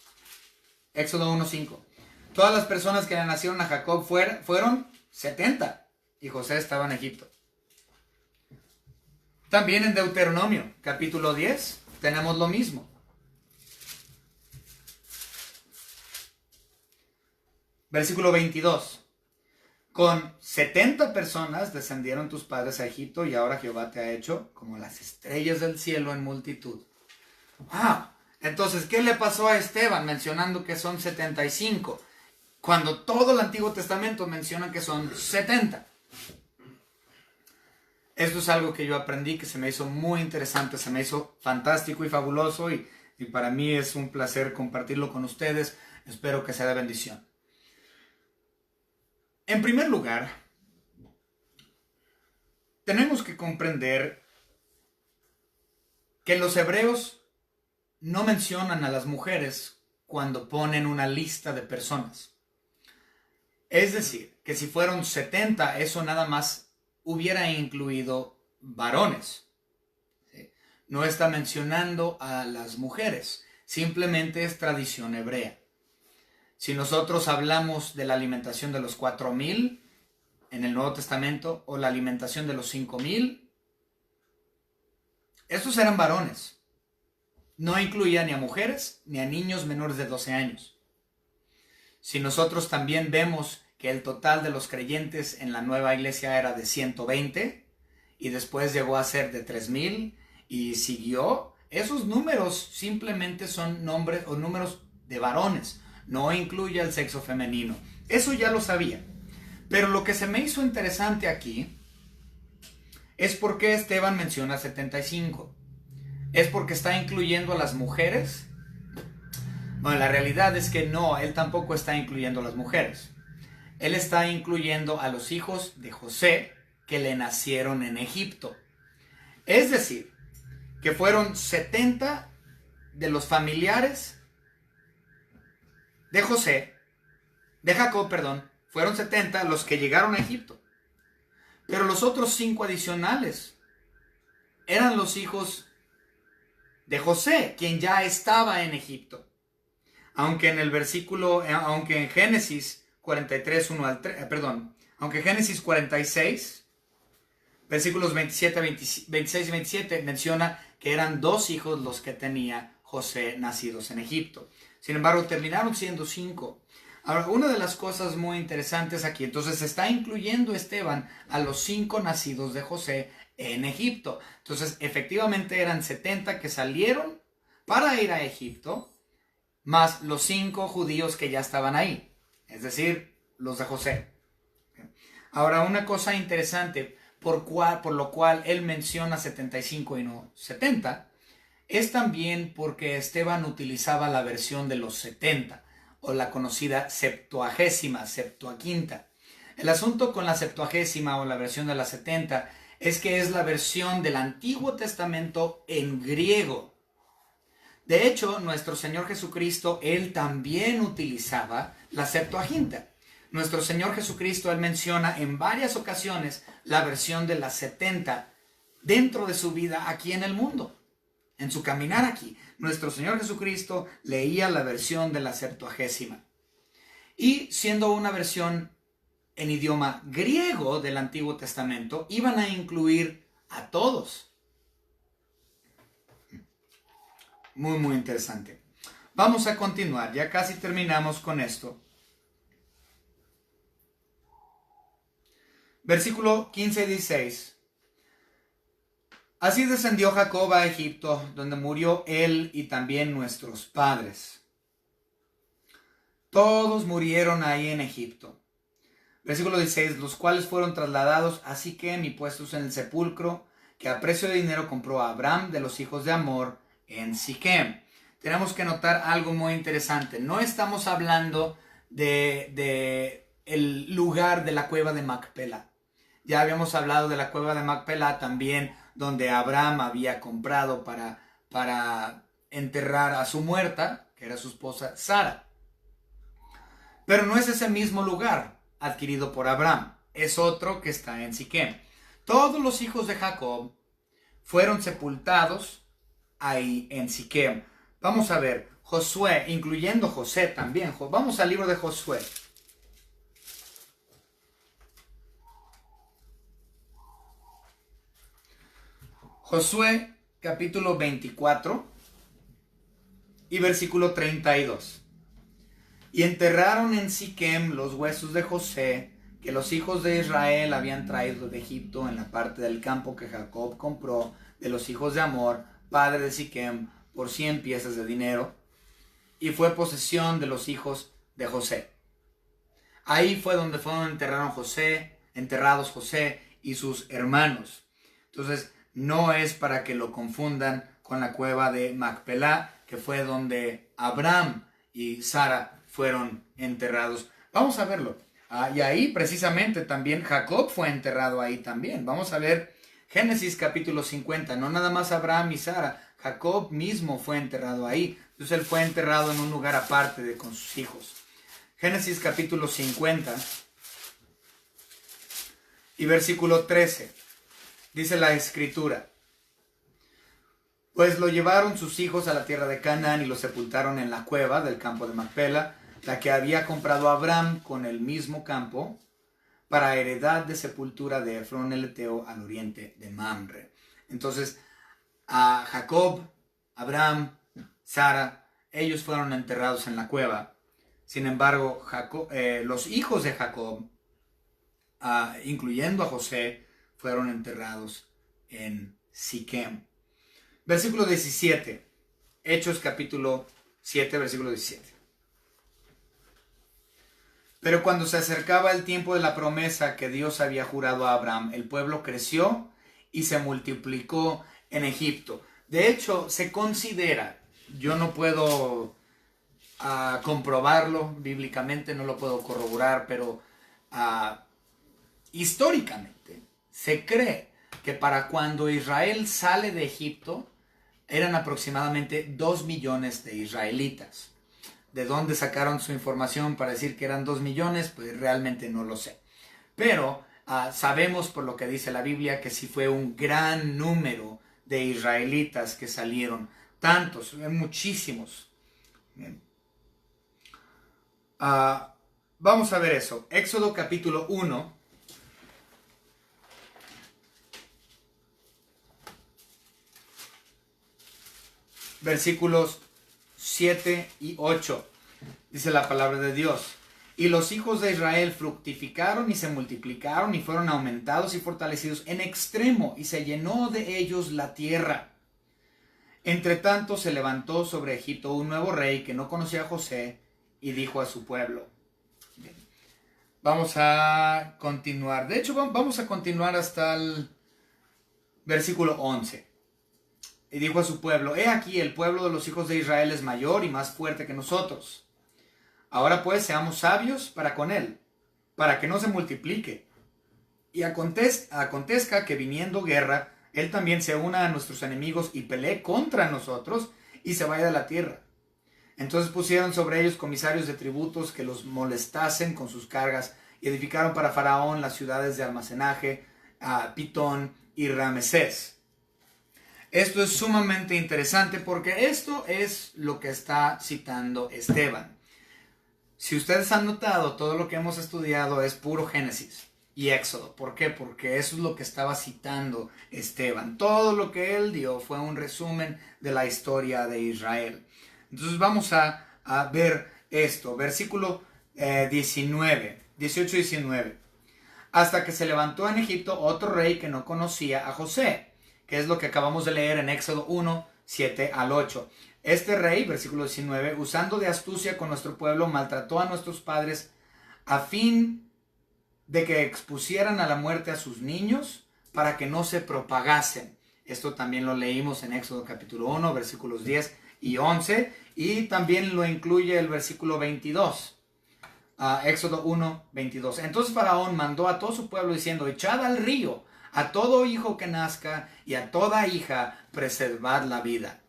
Éxodo 1:5. Todas las personas que le nacieron a Jacob fueron 70, y José estaba en Egipto. También en Deuteronomio, capítulo 10, tenemos lo mismo. Versículo 22. Con 70 personas descendieron tus padres a Egipto, y ahora Jehová te ha hecho como las estrellas del cielo en multitud. ¡Wow! Entonces, ¿qué le pasó a Esteban mencionando que son 75? Cuando todo el Antiguo Testamento menciona que son 70. Esto es algo que yo aprendí, que se me hizo muy interesante, se me hizo fantástico y fabuloso, y para mí es un placer compartirlo con ustedes. Espero que sea de bendición. En primer lugar, tenemos que comprender que los hebreos no mencionan a las mujeres cuando ponen una lista de personas. Es decir, que si fueron 70, eso nada más hubiera incluido varones. ¿Sí? No está mencionando a las mujeres, simplemente es tradición hebrea. Si nosotros hablamos de la alimentación de los 4,000 en el Nuevo Testamento, o la alimentación de los 5,000, estos eran varones. No incluía ni a mujeres ni a niños menores de 12 años. Si nosotros también vemos que el total de los creyentes en la nueva iglesia era de 120, y después llegó a ser de 3,000 y siguió, esos números simplemente son nombres o números de varones. No incluye al sexo femenino. Eso ya lo sabía. Pero lo que se me hizo interesante aquí es por qué Esteban menciona 75. ¿Es porque está incluyendo a las mujeres? Bueno, la realidad es que no, él tampoco está incluyendo a las mujeres. Él está incluyendo a los hijos de José que le nacieron en Egipto. Es decir, que fueron 70 de los familiares de Jacob, fueron 70 los que llegaron a Egipto. Pero los otros 5 adicionales eran los hijos de José, quien ya estaba en Egipto. Aunque en Génesis 43, aunque Génesis 46, versículos 26 y 27 menciona que eran 2 hijos los que tenía José nacidos en Egipto. Sin embargo, terminaron siendo 5. Ahora, una de las cosas muy interesantes aquí, entonces está incluyendo Esteban a los 5 nacidos de José en Egipto. Entonces, efectivamente eran 70 que salieron para ir a Egipto, más los 5 judíos que ya estaban ahí, es decir, los de José. Ahora, una cosa interesante, por lo cual él menciona 75 y no 70, es también porque Esteban utilizaba la versión de los 70, o la conocida Septuaginta. El asunto con la Septuagésima o la versión de la 70 es que es la versión del Antiguo Testamento en griego. De hecho, nuestro Señor Jesucristo, él también utilizaba la Septuaginta. Nuestro Señor Jesucristo, él menciona en varias ocasiones la versión de la 70 dentro de su vida aquí en el mundo. En su caminar aquí, nuestro Señor Jesucristo leía la versión de la Septuagésima. Y siendo una versión en idioma griego del Antiguo Testamento, iban a incluir a todos. Muy, muy interesante. Vamos a continuar, ya casi terminamos con esto. Versículo 15 y 16. Así descendió Jacob a Egipto, donde murió él y también nuestros padres. Todos murieron ahí en Egipto. Versículo 16, los cuales fueron trasladados a Siquem y puestos en el sepulcro que a precio de dinero compró a Abraham de los hijos de Hamor en Siquem. Tenemos que notar algo muy interesante. No estamos hablando de el lugar de la cueva de Macpela. Ya habíamos hablado de la cueva de Macpela también, donde Abraham había comprado para enterrar a su muerta, que era su esposa Sara. Pero no es ese mismo lugar adquirido por Abraham, es otro que está en Siquem. Todos los hijos de Jacob fueron sepultados ahí en Siquem. Vamos a ver, Josué, incluyendo José también. Vamos al libro de Josué. Josué capítulo 24 y versículo 32. Y enterraron en Siquem los huesos de José, que los hijos de Israel habían traído de Egipto en la parte del campo que Jacob compró de los hijos de Hamor, padre de Siquem, por 100 piezas de dinero, y fue posesión de los hijos de José. Ahí fue donde fueron enterrados José y sus hermanos. Entonces, no es para que lo confundan con la cueva de Macpelá, que fue donde Abraham y Sara fueron enterrados. Vamos a verlo. Y ahí precisamente también Jacob fue enterrado ahí también. Vamos a ver Génesis capítulo 50. No nada más Abraham y Sara, Jacob mismo fue enterrado ahí. Entonces él fue enterrado en un lugar aparte con sus hijos. Génesis capítulo 50 y versículo 13. Dice la escritura: pues lo llevaron sus hijos a la tierra de Canaán y lo sepultaron en la cueva del campo de Macpela, la que había comprado Abraham con el mismo campo, para heredad de sepultura de Efrón el Eteo al oriente de Mamre. Entonces, a Jacob, Abraham, Sara, ellos fueron enterrados en la cueva. Sin embargo, los hijos de Jacob, incluyendo a José, fueron enterrados en Siquem. Versículo 17. Hechos capítulo 7, versículo 17. Pero cuando se acercaba el tiempo de la promesa que Dios había jurado a Abraham, el pueblo creció y se multiplicó en Egipto. De hecho, se considera, yo no puedo comprobarlo bíblicamente, no lo puedo corroborar, pero históricamente se cree que para cuando Israel sale de Egipto, eran aproximadamente 2 millones de israelitas. ¿De dónde sacaron su información para decir que eran 2 millones? Pues realmente no lo sé. Pero sabemos por lo que dice la Biblia que sí fue un gran número de israelitas que salieron. Tantos, muchísimos. Bien. Vamos a ver eso. Éxodo capítulo 1. Versículos 7 y 8. Dice la palabra de Dios. Y los hijos de Israel fructificaron y se multiplicaron y fueron aumentados y fortalecidos en extremo, y se llenó de ellos la tierra. Entre tanto se levantó sobre Egipto un nuevo rey que no conocía a José y dijo a su pueblo. Bien. Vamos a continuar. De hecho, vamos a continuar hasta el versículo 11. Y dijo a su pueblo: he aquí, el pueblo de los hijos de Israel es mayor y más fuerte que nosotros. Ahora pues seamos sabios para con él, para que no se multiplique. Y acontezca que viniendo guerra, él también se una a nuestros enemigos y pelee contra nosotros y se vaya de la tierra. Entonces pusieron sobre ellos comisarios de tributos que los molestasen con sus cargas, y edificaron para Faraón las ciudades de almacenaje, Pitón y Ramesés. Esto es sumamente interesante porque esto es lo que está citando Esteban. Si ustedes han notado, todo lo que hemos estudiado es puro Génesis y Éxodo. ¿Por qué? Porque eso es lo que estaba citando Esteban. Todo lo que él dio fue un resumen de la historia de Israel. Entonces vamos a ver esto. Versículo 18 y 19. Hasta que se levantó en Egipto otro rey que no conocía a José, que es lo que acabamos de leer en Éxodo 1, 7 al 8. Este rey, versículo 19, usando de astucia con nuestro pueblo, maltrató a nuestros padres a fin de que expusieran a la muerte a sus niños para que no se propagasen. Esto también lo leímos en Éxodo capítulo 1, versículos 10 y 11, y también lo incluye el versículo 22. Éxodo 1, 22. Entonces Faraón mandó a todo su pueblo diciendo: echad al río a todo hijo que nazca y a toda hija preservad la vida.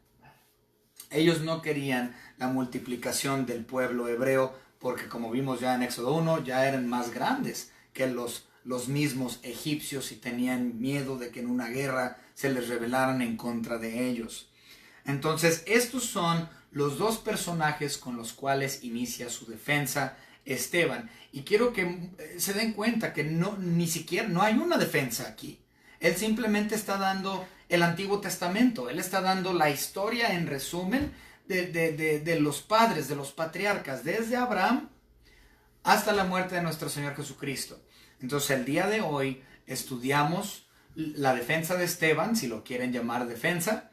Ellos no querían la multiplicación del pueblo hebreo porque, como vimos ya en Éxodo 1, ya eran más grandes que los mismos egipcios y tenían miedo de que en una guerra se les rebelaran en contra de ellos. Entonces, estos son los dos personajes con los cuales inicia su defensa Esteban. Y quiero que se den cuenta que ni siquiera no hay una defensa aquí. Él simplemente está dando el Antiguo Testamento. Él está dando la historia en resumen de los padres, de los patriarcas, desde Abraham hasta la muerte de nuestro Señor Jesucristo. Entonces el día de hoy estudiamos la defensa de Esteban, si lo quieren llamar defensa.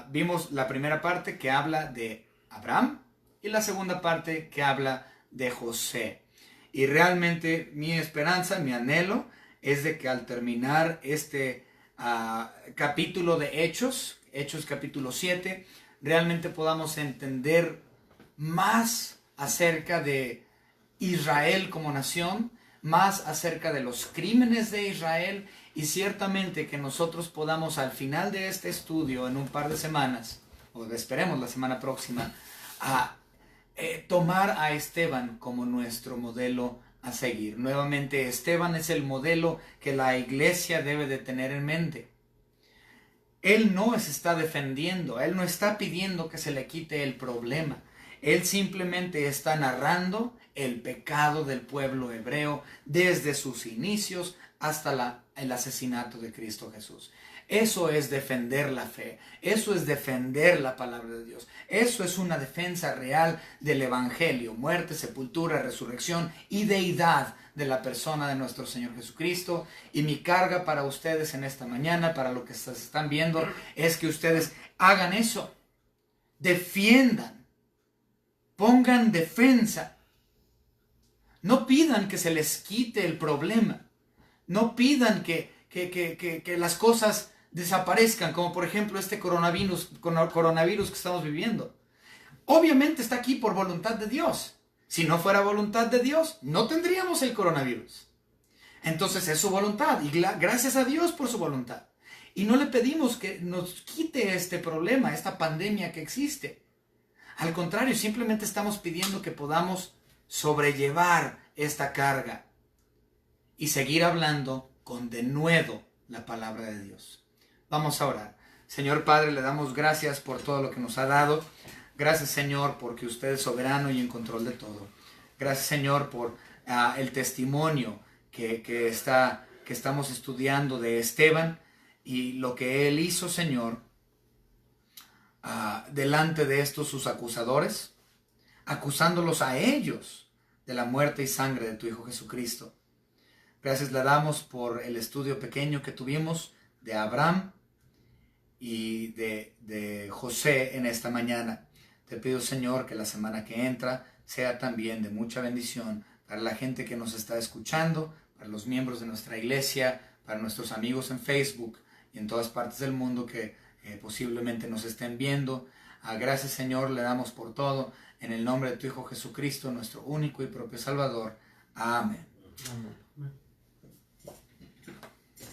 Vimos la primera parte que habla de Abraham y la segunda parte que habla de José. Y realmente mi esperanza, mi anhelo es de que al terminar este capítulo de Hechos capítulo 7, realmente podamos entender más acerca de Israel como nación, más acerca de los crímenes de Israel, y ciertamente que nosotros podamos al final de este estudio, en un par de semanas, o esperemos la semana próxima, tomar a Esteban como nuestro modelo a seguir. Nuevamente, Esteban es el modelo que la iglesia debe de tener en mente. Él no se está defendiendo, él no está pidiendo que se le quite el problema. Él simplemente está narrando el pecado del pueblo hebreo desde sus inicios hasta el asesinato de Cristo Jesús. Eso es defender la fe, eso es defender la palabra de Dios, eso es una defensa real del evangelio, muerte, sepultura, resurrección y deidad de la persona de nuestro Señor Jesucristo. Y mi carga para ustedes en esta mañana, para lo que se están viendo, es que ustedes hagan eso, defiendan, pongan defensa No pidan que se les quite el problema. No pidan que las cosas desaparezcan, como por ejemplo este coronavirus que estamos viviendo. Obviamente está aquí por voluntad de Dios. Si no fuera voluntad de Dios, no tendríamos el coronavirus. Entonces es su voluntad y gracias a Dios por su voluntad. Y no le pedimos que nos quite este problema, esta pandemia que existe. Al contrario, simplemente estamos pidiendo que podamos sobrellevar esta carga y seguir hablando con denuedo la palabra de Dios. Vamos a orar. Señor Padre, le damos gracias por todo lo que nos ha dado. Gracias, Señor, porque usted es soberano y en control de todo. Gracias, Señor, por el testimonio que estamos estudiando de Esteban y lo que él hizo, Señor, delante de estos sus acusadores, acusándolos a ellos de la muerte y sangre de tu Hijo Jesucristo. Gracias le damos por el estudio pequeño que tuvimos de Abraham y de José en esta mañana. Te pido, Señor, que la semana que entra sea también de mucha bendición para la gente que nos está escuchando, para los miembros de nuestra iglesia, para nuestros amigos en Facebook y en todas partes del mundo que posiblemente nos estén viendo. Gracias, Señor, le damos por todo. En el nombre de tu Hijo Jesucristo, nuestro único y propio Salvador. Amén. Amén.